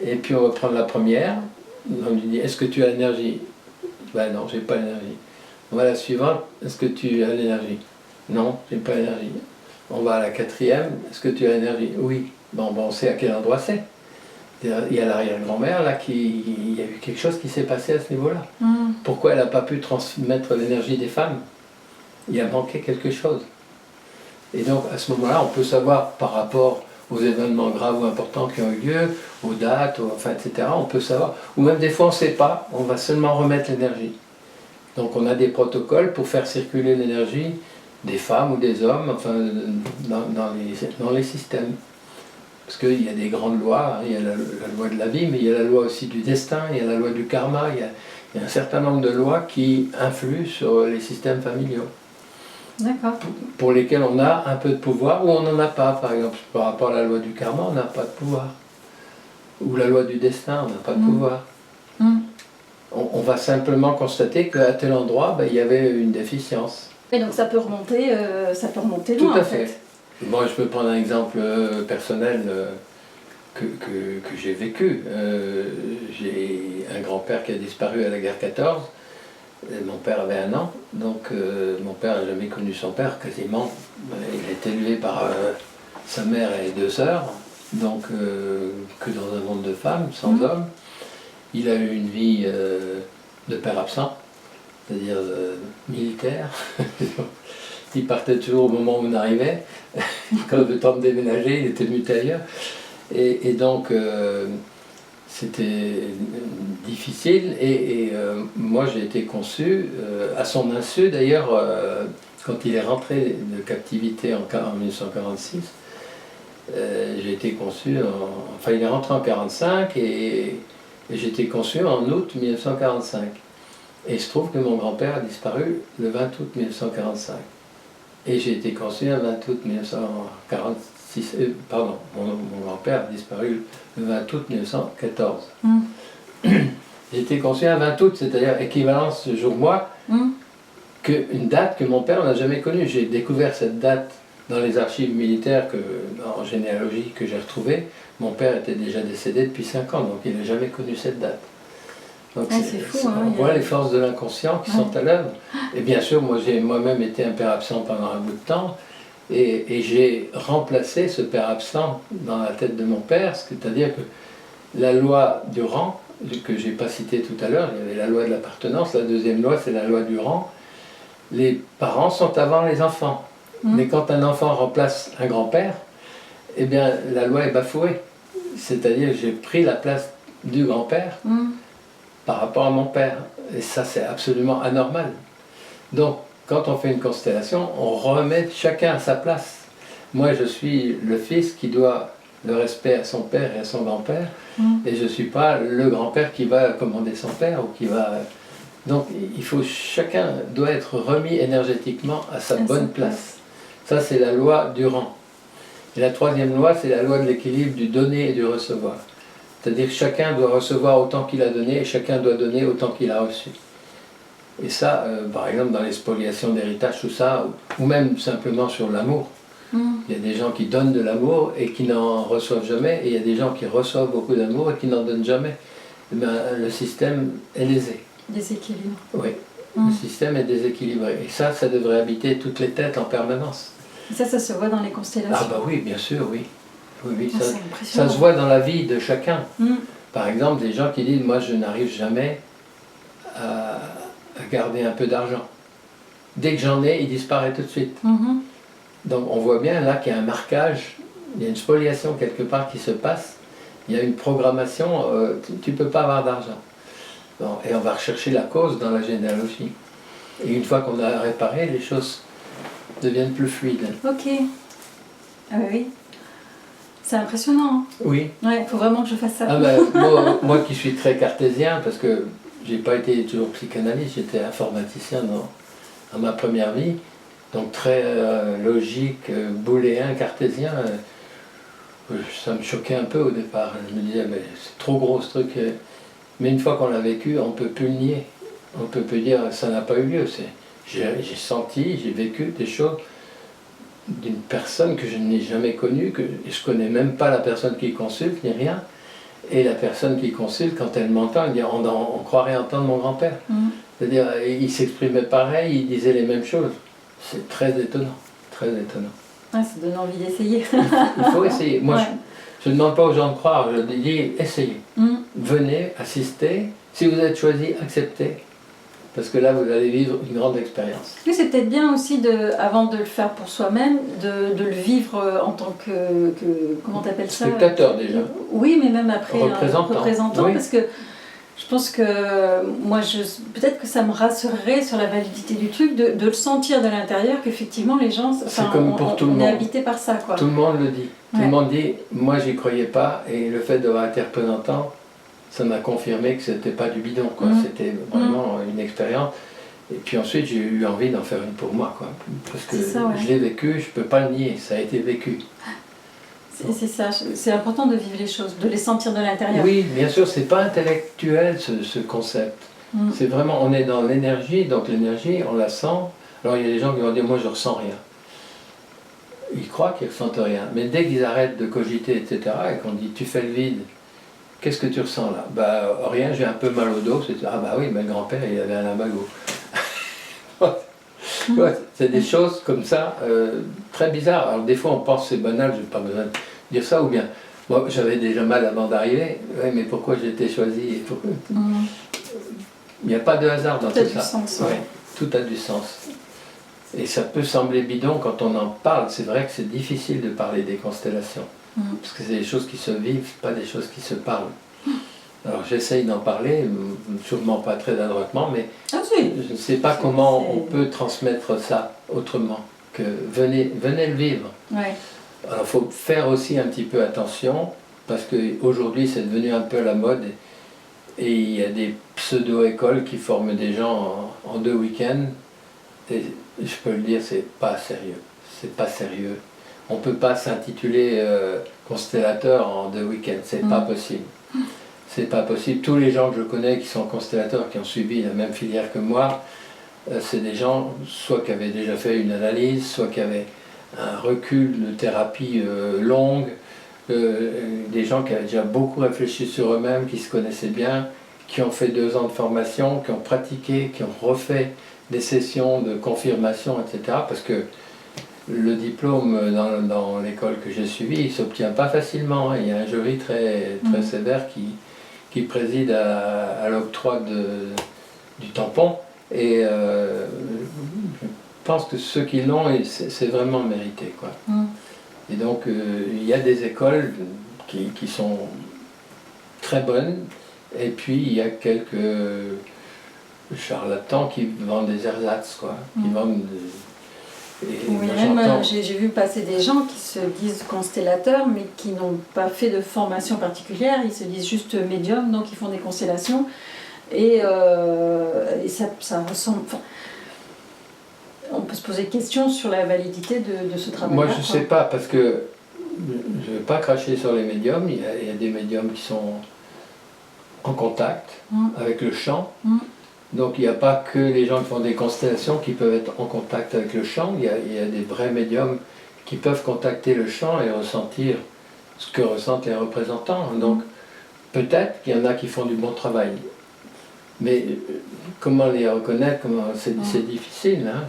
et puis on va prendre la première, on lui dit « est-ce que tu as l'énergie ?» Ben non, j'ai pas l'énergie. On va à la suivante, est-ce que tu as l'énergie? Non, j'ai pas l'énergie. On va à la 4e, est-ce que tu as l'énergie? Oui. Bon, on sait à quel endroit c'est. Il y a l'arrière-grand-mère, là, il y a eu quelque chose qui s'est passé à ce niveau-là. Mm. Pourquoi elle n'a pas pu transmettre l'énergie des femmes? Il a manqué quelque chose. Et donc, à ce moment-là, on peut savoir par rapport aux événements graves ou importants qui ont eu lieu, aux dates, enfin, etc., on peut savoir. Ou même des fois, on ne sait pas, on va seulement remettre l'énergie. Donc, on a des protocoles pour faire circuler l'énergie des femmes ou des hommes, enfin, dans les systèmes. Parce qu'il y a des grandes lois, hein, il y a la loi de la vie, mais il y a la loi aussi du destin, il y a la loi du karma, il y a un certain nombre de lois qui influent sur les systèmes familiaux. D'accord. Pour lesquels on a un peu de pouvoir ou on n'en a pas. Par exemple, par rapport à la loi du karma, on n'a pas de pouvoir. Ou la loi du destin, on n'a pas de pouvoir. Mm. On va simplement constater qu'à tel endroit, il y avait une déficience. Et donc ça peut remonter Tout loin à en fait. Moi, je peux prendre un exemple personnel que j'ai vécu. J'ai un grand-père qui a disparu à la guerre 14. Mon père avait 1 an, donc mon père n'a jamais connu son père quasiment. Il a été élevé par sa mère et 2 sœurs, donc que dans un monde de femmes, sans hommes. Il a eu une vie de père absent, c'est-à-dire militaire. Il partait toujours au moment où on arrivait. Quand le temps de déménager, il était muté ailleurs. Et donc, c'était difficile. Et moi, j'ai été conçu, à son insu d'ailleurs, quand il est rentré de captivité en 1946. J'ai été conçu, enfin il est rentré en 1945 et j'ai été conçu en août 1945. Et il se trouve que mon grand-père a disparu le 20 août 1945. Et j'ai été conçu le 20 août 1946. Pardon, mon grand-père a disparu le 20 août 1914. J'ai été conçu le 20 août, c'est-à-dire équivalence jour-mois, qu'une date que mon père n'a jamais connue. J'ai découvert cette date dans les archives militaires en généalogie que j'ai retrouvées. Mon père était déjà décédé depuis 5 ans, donc il n'a jamais connu cette date. Donc c'est fou, hein, on voit les forces de l'inconscient qui sont à l'œuvre. Et bien sûr, moi j'ai moi-même été un père absent pendant un bout de temps, et j'ai remplacé ce père absent dans la tête de mon père, c'est-à-dire que la loi du rang, que j'ai pas citée tout à l'heure, il y avait la loi de l'appartenance, la deuxième loi c'est la loi du rang. Les parents sont avant les enfants. Mais quand un enfant remplace un grand-père, eh bien la loi est bafouée. C'est-à-dire que j'ai pris la place du grand-père par rapport à mon père. Et ça, c'est absolument anormal. Donc, quand on fait une constellation, on remet chacun à sa place. Moi, je suis le fils qui doit le respect à son père et à son grand-père, et je ne suis pas le grand-père qui va commander son père ou qui va... Donc, chacun doit être remis énergétiquement à sa bonne place. Ça, c'est la loi du rang. Et la troisième loi, c'est la loi de l'équilibre du donner et du recevoir. C'est-à-dire que chacun doit recevoir autant qu'il a donné et chacun doit donner autant qu'il a reçu. Et ça, par exemple, dans les spoliations d'héritage, tout ça, ou même simplement sur l'amour. Il y a des gens qui donnent de l'amour et qui n'en reçoivent jamais, et il y a des gens qui reçoivent beaucoup d'amour et qui n'en donnent jamais. Eh bien, le système est lésé. Déséquilibre. Oui, le système est déséquilibré. Et ça devrait habiter toutes les têtes en permanence. Et ça se voit dans les constellations. Ah bah oui, bien sûr, oui. Oui, ça se voit dans la vie de chacun. Par exemple, des gens qui disent « moi je n'arrive jamais à garder un peu d'argent ». Dès que j'en ai, il disparaît tout de suite. Donc on voit bien là qu'il y a un marquage, il y a une spoliation quelque part qui se passe, il y a une programmation, tu ne peux pas avoir d'argent. Bon, et on va rechercher la cause dans la généalogie. Et une fois qu'on a réparé, les choses deviennent plus fluides. Ok. Ah oui. C'est impressionnant. Hein. Oui. Ouais, il faut vraiment que je fasse ça. Ah ben, moi qui suis très cartésien, parce que j'ai pas été toujours psychanalyste, j'étais informaticien dans ma première vie, donc très logique, booléen, cartésien, ça me choquait un peu au départ. Je me disais, mais c'est trop gros ce truc. Mais une fois qu'on l'a vécu, on ne peut plus le nier. On ne peut plus dire ça n'a pas eu lieu. J'ai senti, j'ai vécu des choses d'une personne que je n'ai jamais connue, que je ne connais même pas la personne qui consulte, ni rien. Et la personne qui consulte, quand elle m'entend, elle dit on croirait entendre mon grand-père. C'est-à-dire, il s'exprimait pareil, il disait les mêmes choses. C'est très étonnant, très étonnant. Ah, ça donne envie d'essayer. Il faut essayer. Moi, Je ne demande pas aux gens de croire, je dis essayez. Venez, assistez. Si vous êtes choisi, acceptez. Parce que là, vous allez vivre une grande expérience. Oui, c'est peut-être bien aussi, avant de le faire pour soi-même, de le vivre en tant que comment t'appelles ça? Spectateur déjà. Oui, mais même après représentant. Oui. Parce que je pense que moi, peut-être que ça me rassurerait sur la validité du truc, de le sentir de l'intérieur, qu'effectivement les gens, c'est comme pour tout le monde. On est habité par ça, quoi. Tout le monde le dit. Tout le monde dit, moi j'y croyais pas, et le fait d'avoir été représentant, ça m'a confirmé que c'était pas du bidon, quoi. C'était vraiment une expérience. Et puis ensuite j'ai eu envie d'en faire une pour moi, quoi. Parce que je l'ai vécu, je peux pas le nier, ça a été vécu. C'est ça, c'est important de vivre les choses, de les sentir de l'intérieur. Oui, bien sûr, c'est pas intellectuel ce concept. C'est vraiment, on est dans l'énergie, donc l'énergie, on la sent. Alors il y a des gens qui vont dire, moi je ressens rien. Ils croient qu'ils ressentent rien. Mais dès qu'ils arrêtent de cogiter, etc., et qu'on dit, tu fais le vide, qu'est-ce que tu ressens là? Bah rien, j'ai un peu mal au dos. Ah bah oui, mais le grand-père, il avait un lumbago. C'est des choses comme ça, très bizarres. Alors des fois on pense que c'est banal, je n'ai pas besoin de dire ça, ou bien moi j'avais déjà mal avant d'arriver, ouais, mais pourquoi j'ai été choisi? Il n'y a pas de hasard dans tout ça. Sens, ouais. Tout a du sens. Et ça peut sembler bidon quand on en parle, c'est vrai que c'est difficile de parler des constellations, parce que c'est des choses qui se vivent, pas des choses qui se parlent. Alors j'essaye d'en parler, sûrement pas très adroitement, mais je ne sais pas comment on peut transmettre ça autrement que venez le vivre. Ouais. Alors il faut faire aussi un petit peu attention, parce qu'aujourd'hui c'est devenu un peu à la mode, et il y a des pseudo-écoles qui forment des gens en 2 week-ends, et je peux le dire, c'est pas sérieux. C'est pas sérieux. On ne peut pas s'intituler constellateur en 2 week-ends, c'est pas possible. C'est pas possible. Tous les gens que je connais qui sont constellateurs, qui ont suivi la même filière que moi, c'est des gens soit qui avaient déjà fait une analyse, soit qui avaient un recul de thérapie longue, des gens qui avaient déjà beaucoup réfléchi sur eux-mêmes, qui se connaissaient bien, qui ont fait 2 ans de formation, qui ont pratiqué, qui ont refait des sessions de confirmation, etc. Parce que le diplôme dans l'école que j'ai suivie, il ne s'obtient pas facilement. Il y a un jury très sévère qui préside à l'octroi du tampon. Et je pense que ceux qui l'ont, c'est vraiment mérité, quoi. Et donc il y a des écoles qui sont très bonnes, et puis il y a quelques charlatans qui vendent des ersatz, quoi. Qui vendent oui, même j'ai vu passer des gens qui se disent constellateurs, mais qui n'ont pas fait de formation particulière, ils se disent juste médium, donc ils font des constellations, et ça ressemble... Enfin, on peut se poser des questions sur la validité de ce travail. Moi je ne sais pas, parce que je ne vais pas cracher sur les médiums, il y a des médiums qui sont en contact avec le champ. Donc il n'y a pas que les gens qui font des constellations qui peuvent être en contact avec le champ, il y a des vrais médiums qui peuvent contacter le champ et ressentir ce que ressentent les représentants. Donc peut-être qu'il y en a qui font du bon travail. Mais comment les reconnaître, c'est difficile. Hein,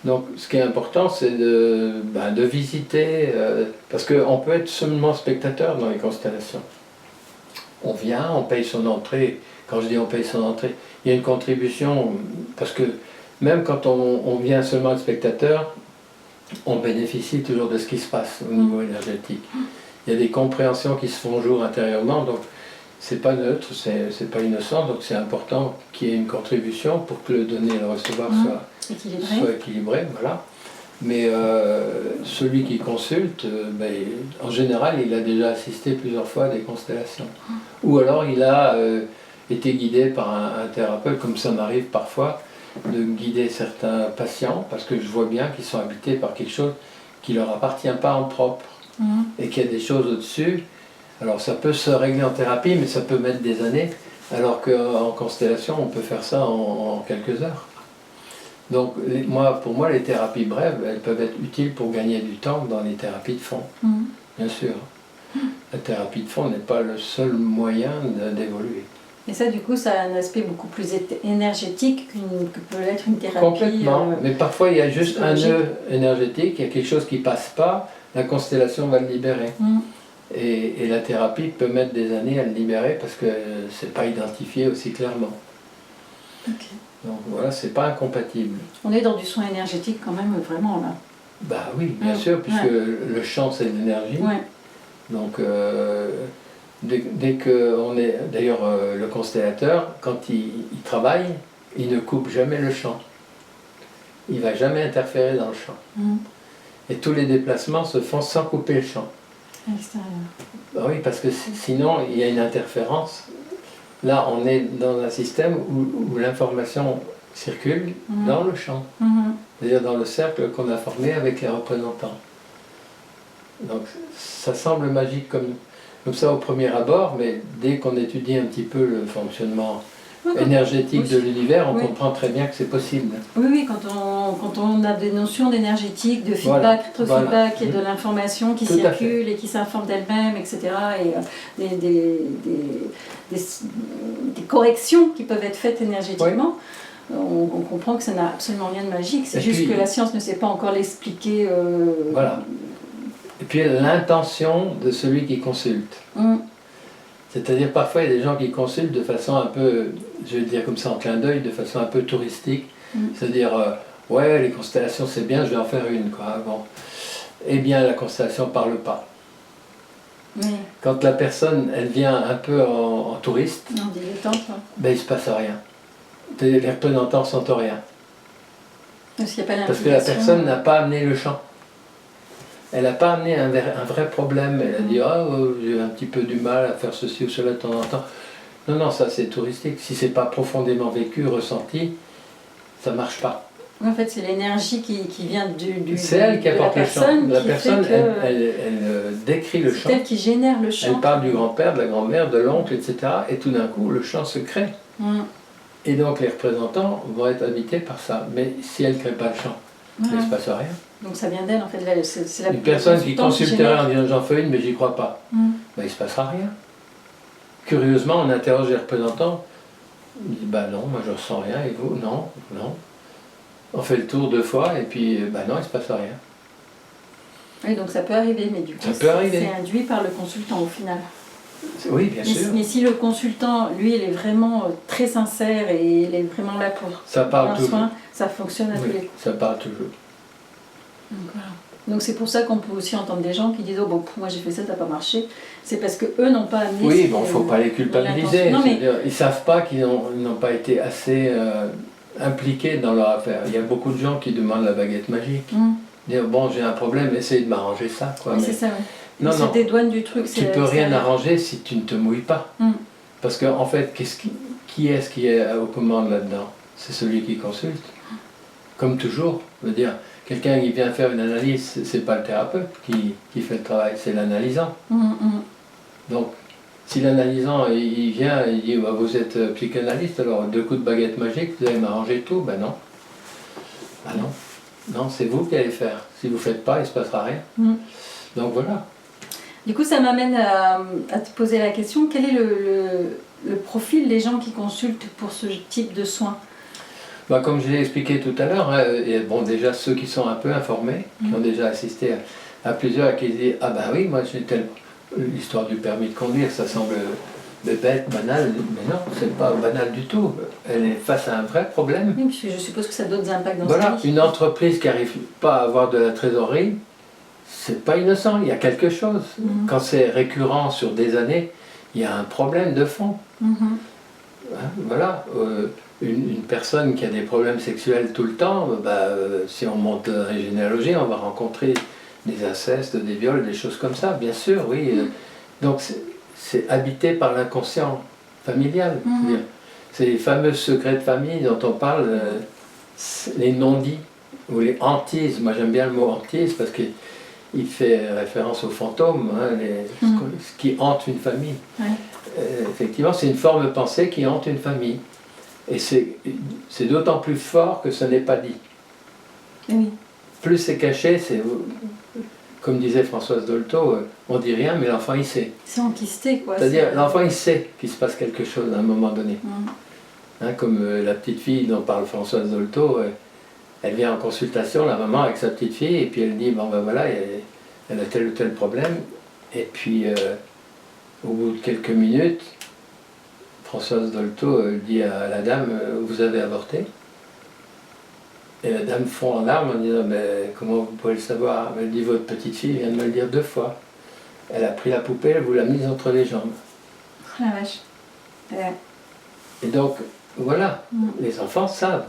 donc ce qui est important, c'est de visiter, parce qu'on peut être seulement spectateur dans les constellations. On vient, on paye son entrée. Quand je dis on paye son entrée, il y a une contribution, parce que même quand on vient seulement être spectateur, on bénéficie toujours de ce qui se passe au niveau énergétique. Il y a des compréhensions qui se font jour intérieurement, donc c'est pas neutre, c'est pas innocent, donc c'est important qu'il y ait une contribution pour que le donner et le recevoir soit équilibré. Voilà. Mais celui qui consulte, en général, il a déjà assisté plusieurs fois à des constellations. Ou alors il a été guidé par un thérapeute, comme ça m'arrive parfois, de guider certains patients, parce que je vois bien qu'ils sont habités par quelque chose qui ne leur appartient pas en propre, et qu'il y a des choses au-dessus. Alors ça peut se régler en thérapie, mais ça peut mettre des années, alors qu'en constellation, on peut faire ça en quelques heures. Donc pour moi, les thérapies brèves, elles peuvent être utiles pour gagner du temps dans les thérapies de fond, bien sûr. La thérapie de fond n'est pas le seul moyen d'évoluer. Et ça, du coup, ça a un aspect beaucoup plus énergétique que peut être une thérapie. Complètement, mais parfois il y a juste un nœud énergétique, il y a quelque chose qui ne passe pas, la constellation va le libérer. Et la thérapie peut mettre des années à le libérer parce que c'est pas identifié aussi clairement. Ok. Donc voilà, c'est pas incompatible. On est dans du soin énergétique quand même, vraiment là. Bah oui, bien sûr, puisque le chant c'est de l'énergie. Ouais. Donc dès qu'on est. D'ailleurs, le constellateur, quand il travaille, il ne coupe jamais le chant. Il ne va jamais interférer dans le chant. Et tous les déplacements se font sans couper le chant. À l'extérieur. Bah oui, parce que sinon il y a une interférence. Là, on est dans un système où l'information circule dans le champ, c'est-à-dire dans le cercle qu'on a formé avec les représentants. Donc ça semble magique comme ça au premier abord, mais dès qu'on étudie un petit peu le fonctionnement énergétique de l'univers, on comprend très bien que c'est possible. Oui, quand on a des notions d'énergétique, de feedback, rétrofeedback et de l'information qui circule et qui s'informe d'elle-même, etc. Et des corrections qui peuvent être faites énergétiquement, on comprend que ça n'a absolument rien de magique. C'est juste que la science ne sait pas encore l'expliquer. Voilà. Et puis l'intention de celui qui consulte. C'est-à-dire parfois il y a des gens qui consultent de façon un peu, je vais le dire comme ça en clin d'œil, de façon un peu touristique. C'est-à-dire, ouais, les constellations c'est bien, je vais en faire une, quoi. Bon. Eh bien la constellation ne parle pas. Quand la personne, elle vient un peu en touriste, ben, il ne se passe rien. Les représentants ne sentent rien. Parce que la personne n'a pas amené le champ. Elle n'a pas amené un vrai problème. Elle a dit j'ai un petit peu du mal à faire ceci ou cela de temps en temps. Non, non, ça c'est touristique. Si c'est pas profondément vécu, ressenti, ça ne marche pas. En fait, c'est l'énergie qui vient c'est elle qui apporte le champ. La personne, elle décrit le champ. C'est elle qui génère le champ. Elle parle du grand-père, de la grand-mère, de l'oncle, etc. Et tout d'un coup, le champ se crée. Et donc les représentants vont être habités par ça. Mais si elle ne crée pas le champ, il ne se passe rien. Donc ça vient d'elle en fait. C'est la une personne qui consulterait en disant j'en fais une mais j'y crois pas, ben, il ne se passera rien. Curieusement, on interroge les représentants, ils disent bah non, moi je ressens rien, et vous? Non, non. On fait le tour 2 fois et puis bah non, il ne se passe rien. Oui, donc ça peut arriver, mais du coup c'est induit par le consultant au final. Oui, bien sûr. Mais si le consultant, lui, il est vraiment très sincère et il est vraiment là pour un soin, ça fonctionne à tous les coups. Ça parle toujours. Donc voilà. Donc c'est pour ça qu'on peut aussi entendre des gens qui disent oh bon moi j'ai fait ça, ça n'a pas marché. C'est parce que eux n'ont pas amené. Oui, bon, il ne faut pas les culpabiliser. Ils ne savent pas qu'ils n'ont pas été assez impliqués dans leur affaire. Il y a beaucoup de gens qui demandent la baguette magique. Dire bon j'ai un problème, essayez de m'arranger ça. Quoi. Oui, c'est ça. Ouais. Non, se dédouane du truc. Tu ne peux rien arranger si tu ne te mouilles pas. Parce qu'en fait, qui est-ce qui est aux commandes là-dedans? C'est celui qui consulte. Comme toujours, je veux dire. Quelqu'un qui vient faire une analyse, c'est pas le thérapeute qui fait le travail, c'est l'analysant. Donc, si l'analysant il vient et il dit bah, vous êtes psychanalyste, alors 2 coups de baguette magique, vous allez m'arranger tout, ben non. Ben non. Non, c'est vous qui allez faire. Si vous ne faites pas, il ne se passera rien. Donc voilà. Du coup, ça m'amène à te poser la question, quel est le profil des gens qui consultent pour ce type de soins? Bah, comme je l'ai expliqué tout à l'heure, bon, déjà ceux qui sont un peu informés, qui ont déjà assisté à plusieurs et qui disent ah ben oui, moi j'ai l'histoire du permis de conduire, ça semble bête, banal, mais non, c'est pas banal du tout. Elle est face à un vrai problème. Oui, parce que je suppose que ça a d'autres impacts dans sa vie. Une entreprise qui n'arrive pas à avoir de la trésorerie, c'est pas innocent, il y a quelque chose. Quand c'est récurrent sur des années, il y a un problème de fond. Voilà. Une personne qui a des problèmes sexuels tout le temps, si on monte dans les généalogies, on va rencontrer des incestes, des viols, des choses comme ça, bien sûr, oui. Donc c'est habité par l'inconscient familial. C'est les fameux secrets de famille dont on parle, les non-dits, ou les hantises. Moi j'aime bien le mot hantise parce qu'il fait référence aux fantômes, ce qui hante une famille. Effectivement, c'est une forme de pensée qui hante une famille. Et c'est d'autant plus fort que ce n'est pas dit. Plus c'est caché, c'est comme disait Françoise Dolto, on dit rien, mais l'enfant il sait. C'est enquisté quoi. C'est-à-dire l'enfant il sait qu'il se passe quelque chose à un moment donné. Comme la petite fille dont parle Françoise Dolto, elle vient en consultation, la maman avec sa petite fille, et puis elle dit bon ben voilà, elle a tel ou tel problème. Et puis, au bout de quelques minutes, Françoise Dolto dit à la dame, vous avez avorté? Et la dame fond en larmes en disant, mais comment vous pouvez le savoir? Elle dit, votre petite fille vient de me le dire 2 fois. Elle a pris la poupée, elle vous l'a mise entre les jambes. Oh la vache. Ouais. Et donc, voilà, les enfants savent.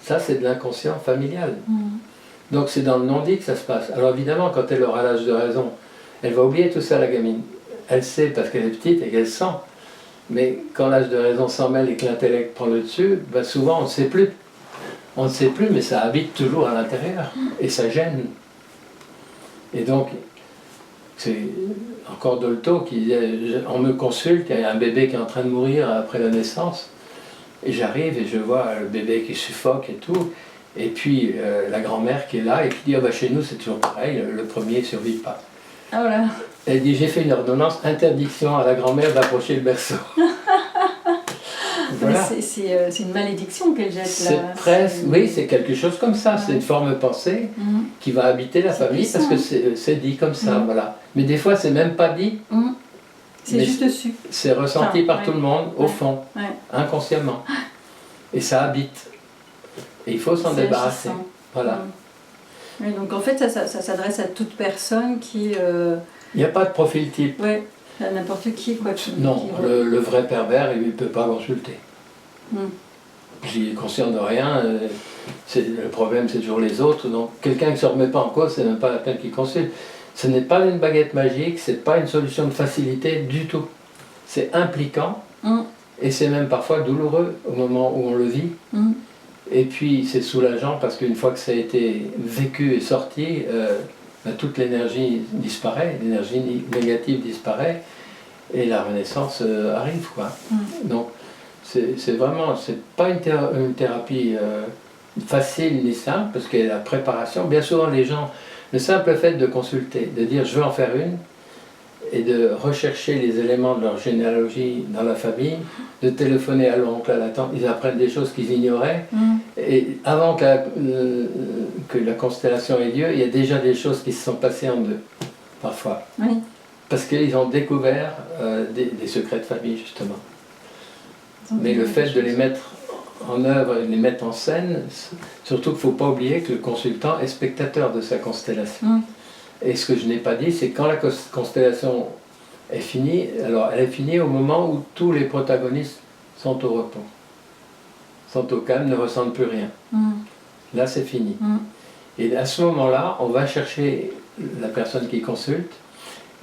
Ça, c'est de l'inconscient familial. Donc c'est dans le non-dit que ça se passe. Alors évidemment, quand elle aura l'âge de raison, elle va oublier tout ça, la gamine. Elle sait parce qu'elle est petite et qu'elle sent. Mais quand l'âge de raison s'en mêle et que l'intellect prend le dessus, ben souvent on ne sait plus. On ne sait plus, mais ça habite toujours à l'intérieur. Et ça gêne. Et donc, c'est encore Dolto qui disait, on me consulte, il y a un bébé qui est en train de mourir après la naissance. Et j'arrive et je vois le bébé qui suffoque et tout. Et puis la grand-mère qui est là et qui dit, oh, bah, chez nous c'est toujours pareil, le premier ne survit pas. Ah voilà. Elle dit, j'ai fait une ordonnance, interdiction à la grand-mère d'approcher le berceau. Voilà. C'est une malédiction qu'elle jette là. C'est presque, oui, c'est quelque chose comme ça, c'est une forme pensée qui va habiter la famille puissant, parce que c'est dit comme ça, voilà. Mais des fois c'est même pas dit, c'est mais juste dessus. c'est ressenti par tout le monde, au fond, Ouais. inconsciemment. Et ça habite. Et il faut s'en C'est débarrasser. agissant. Voilà. Oui, donc en fait, ça s'adresse à toute personne qui. Il n'y a pas de profil type. Ouais, à n'importe qui, quoi. Non, le vrai pervers, il ne peut pas consulter. Mm. Il est conscient de rien. Le problème, c'est toujours les autres. Donc, quelqu'un qui ne se remet pas en cause, c'est même pas la peine qu'il consulte. Ce n'est pas une baguette magique, ce n'est pas une solution de facilité du tout. C'est impliquant et c'est même parfois douloureux au moment où on le vit. Et puis, c'est soulageant parce qu'une fois que ça a été vécu et sorti, toute l'énergie disparaît, l'énergie négative disparaît et la renaissance arrive, quoi. Donc c'est vraiment, c'est pas une thérapie facile ni simple parce qu'il y a la préparation. Bien souvent les gens, le simple fait de consulter, de dire je veux en faire une et de rechercher les éléments de leur généalogie dans la famille, de téléphoner à l'oncle, à la tante, ils apprennent des choses qu'ils ignoraient. Et avant que la constellation ait lieu, il y a déjà des choses qui se sont passées en eux, parfois. Oui. Parce qu'ils ont découvert des secrets de famille, justement. Mais le fait de les mettre en œuvre et de les mettre en scène, surtout qu'il ne faut pas oublier que le consultant est spectateur de sa constellation. Et ce que je n'ai pas dit, c'est quand la constellation est finie, alors elle est finie au moment où tous les protagonistes sont au repos, sont au calme, ne ressentent plus rien. Là, c'est fini. Et à ce moment-là, on va chercher la personne qui consulte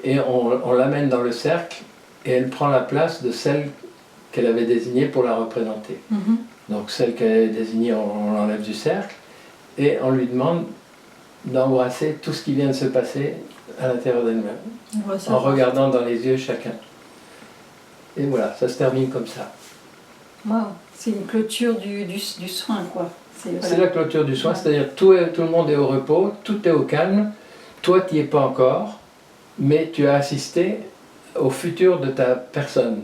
et on l'amène dans le cercle et elle prend la place de celle qu'elle avait désignée pour la représenter. Donc celle qu'elle avait désignée, on l'enlève du cercle et on lui demande d'embrasser tout ce qui vient de se passer à l'intérieur d'elle-même, en regardant dans les yeux chacun. Et voilà, ça se termine comme ça. Wow. C'est une clôture du soin, quoi. C'est la clôture du soin, c'est-à-dire tout le monde est au repos, tout est au calme, toi tu n'y es pas encore, mais tu as assisté au futur de ta personne.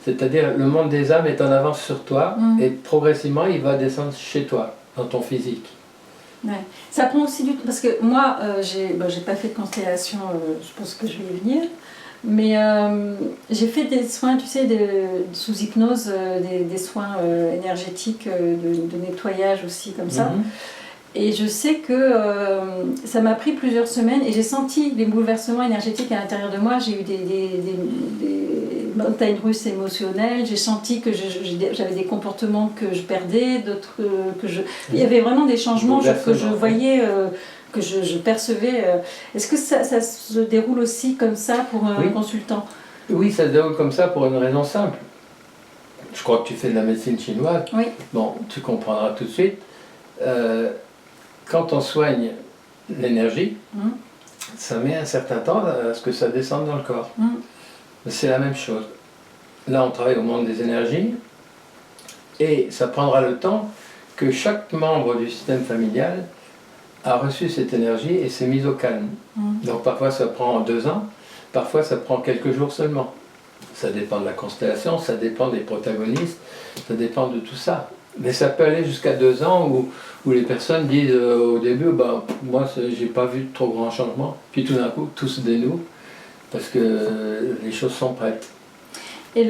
C'est-à-dire le monde des âmes est en avance sur toi et progressivement il va descendre chez toi, dans ton physique. Ouais. Ça prend aussi du temps, parce que moi, j'ai pas fait de constellation, je pense que je vais y venir, mais j'ai fait des soins, tu sais, sous hypnose, des soins énergétiques, de nettoyage aussi, comme ça. Et je sais que ça m'a pris plusieurs semaines et j'ai senti des bouleversements énergétiques à l'intérieur de moi. J'ai eu des montagnes russes émotionnelles. J'ai senti que j'avais des comportements que je perdais, d'autres que je... Il y avait vraiment des changements que je voyais, que je percevais. Est-ce que ça se déroule aussi comme ça pour un consultant? Oui, ça se déroule comme ça pour une raison simple. Je crois que tu fais de la médecine chinoise. Oui. Bon, tu comprendras tout de suite. Quand on soigne l'énergie, ça met un certain temps à ce que ça descende dans le corps. C'est la même chose. Là, on travaille au monde des énergies et ça prendra le temps que chaque membre du système familial a reçu cette énergie et s'est mis au calme. Donc parfois ça prend 2 ans, parfois ça prend quelques jours seulement. Ça dépend de la constellation, ça dépend des protagonistes, ça dépend de tout ça. Mais ça peut aller jusqu'à 2 ans où les personnes disent au début, bah, moi j'ai pas vu de trop grand changement, puis tout d'un coup tout se dénoue parce que les choses sont prêtes. Et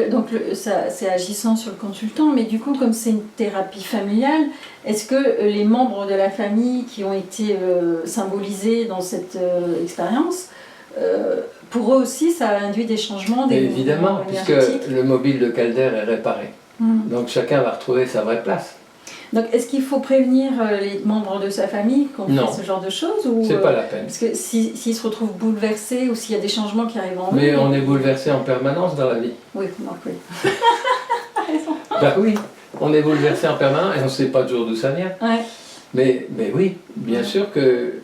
ça, c'est agissant sur le consultant, mais du coup, comme c'est une thérapie familiale, est-ce que les membres de la famille qui ont été symbolisés dans cette expérience, pour eux aussi, ça a induit des changements, des Évidemment, mouvements puisque énergétiques. le mobile de Calder est réparé. Donc chacun va retrouver sa vraie place. Donc, est-ce qu'il faut prévenir les membres de sa famille qu'on Non. fait ce genre de choses ou, C'est pas la peine. Parce que s'ils se retrouvent bouleversés ou s'il y a des changements qui arrivent en eux... Mais on est bouleversé en permanence dans la vie. Oui, Marc, oui. T'as raison. Ben oui, on est bouleversé en permanence et on ne sait pas toujours d'où ça vient. Ouais. Mais oui, bien sûr que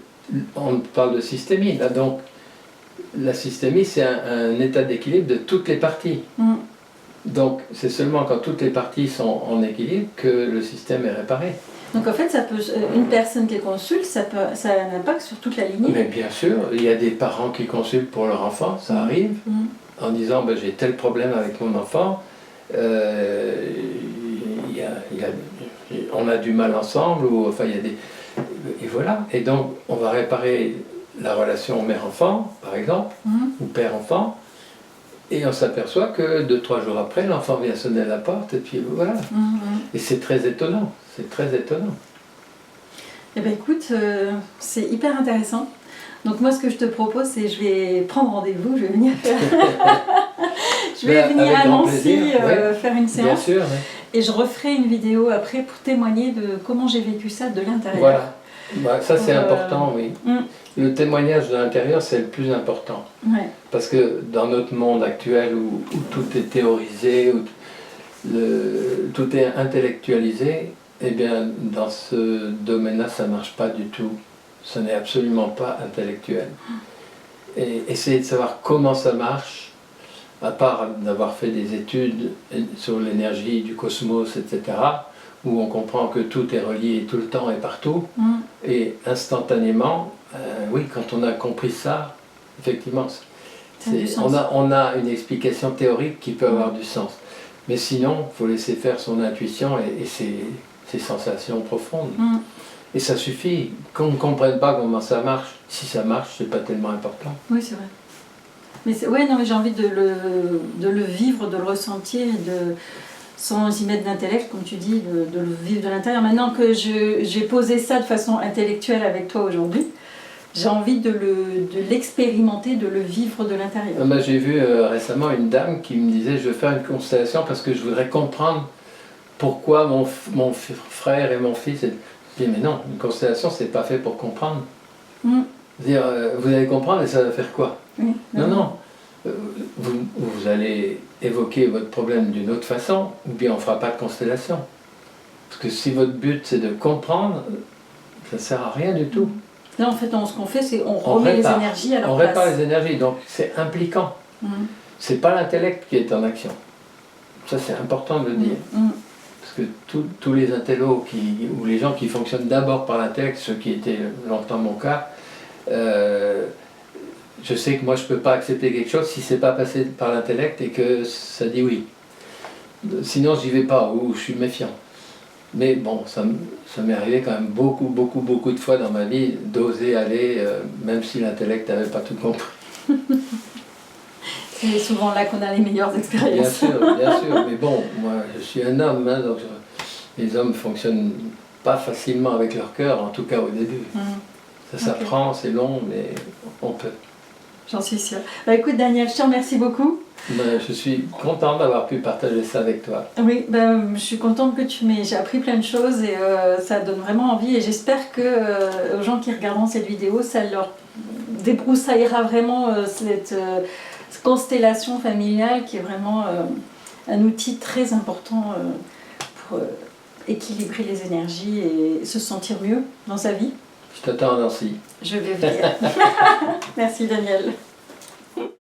on parle de systémie. Là, donc, la systémie, c'est un état d'équilibre de toutes les parties. Donc, c'est seulement quand toutes les parties sont en équilibre que le système est réparé. Donc en fait, une personne qui consulte, ça a un impact sur toute la lignée. Mais bien sûr, il y a des parents qui consultent pour leur enfant, ça arrive, en disant ben, j'ai tel problème avec mon enfant, on a du mal ensemble, ou enfin il y a des... Et voilà, et donc on va réparer la relation mère-enfant, par exemple, ou père-enfant, et on s'aperçoit que 2-3 jours après, l'enfant vient sonner à la porte, et puis voilà. Et c'est très étonnant, c'est très étonnant. Eh bien écoute, c'est hyper intéressant. Donc moi ce que je te propose, c'est je vais prendre rendez-vous, je vais venir faire... je vais venir à Nancy faire une séance. Bien sûr, ouais. Et je referai une vidéo après pour témoigner de comment j'ai vécu ça de l'intérieur. Voilà, bah, ça c'est important, oui. Le témoignage de l'intérieur, c'est le plus important. Ouais. Parce que dans notre monde actuel où tout est théorisé, où tout est intellectualisé, eh bien dans ce domaine-là, ça ne marche pas du tout. Ce n'est absolument pas intellectuel. Et essayer de savoir comment ça marche, à part d'avoir fait des études sur l'énergie du cosmos, etc., où on comprend que tout est relié tout le temps et partout, et instantanément, oui, quand on a compris ça, effectivement, on a une explication théorique qui peut avoir du sens. Mais sinon, il faut laisser faire son intuition et ses sensations profondes. Et ça suffit. Qu'on ne comprenne pas comment ça marche, si ça marche, c'est pas tellement important. Oui, c'est vrai. Mais ouais, non, mais j'ai envie de le vivre, de le ressentir, sans y mettre d'intellect, comme tu dis, de le vivre de l'intérieur. Maintenant que j'ai posé ça de façon intellectuelle avec toi aujourd'hui, j'ai envie de l'expérimenter, de le vivre de l'intérieur. Ben, j'ai vu récemment une dame qui me disait je veux faire une constellation parce que je voudrais comprendre pourquoi mon frère et mon fils... Je dis mais non, une constellation c'est pas fait pour comprendre. Dire, vous allez comprendre et ça va faire quoi? Non. Vous allez évoquer votre problème d'une autre façon, ou bien on ne fera pas de constellation. Parce que si votre but c'est de comprendre, ça ne sert à rien du tout. Là en fait, ce qu'on fait, c'est on remet les énergies à leur place. On répare les énergies, donc c'est impliquant. C'est pas l'intellect qui est en action. Ça c'est important de le dire. Parce que tous les intellos, ou les gens qui fonctionnent d'abord par l'intellect, ce qui était longtemps mon cas, je sais que moi je ne peux pas accepter quelque chose si c'est pas passé par l'intellect et que ça dit oui. Sinon j'y vais pas, ou je suis méfiant. Mais bon, ça m'est arrivé quand même beaucoup de fois dans ma vie d'oser aller, même si l'intellect n'avait pas tout compris. C'est souvent là qu'on a les meilleures expériences. Bien sûr, mais bon, moi je suis un homme, hein, donc les hommes ne fonctionnent pas facilement avec leur cœur, en tout cas au début. Ça s'apprend, c'est long, mais on peut. J'en suis sûre. Bah, écoute Daniel, je te remercie beaucoup. Je suis content d'avoir pu partager ça avec toi. Oui, je suis contente que j'ai appris plein de choses et ça donne vraiment envie et j'espère que aux gens qui regarderont cette vidéo, ça leur débroussaillera vraiment cette constellation familiale qui est vraiment un outil très important pour équilibrer les énergies et se sentir mieux dans sa vie. Je t'attends à Nancy. Je vais venir. Merci Daniel.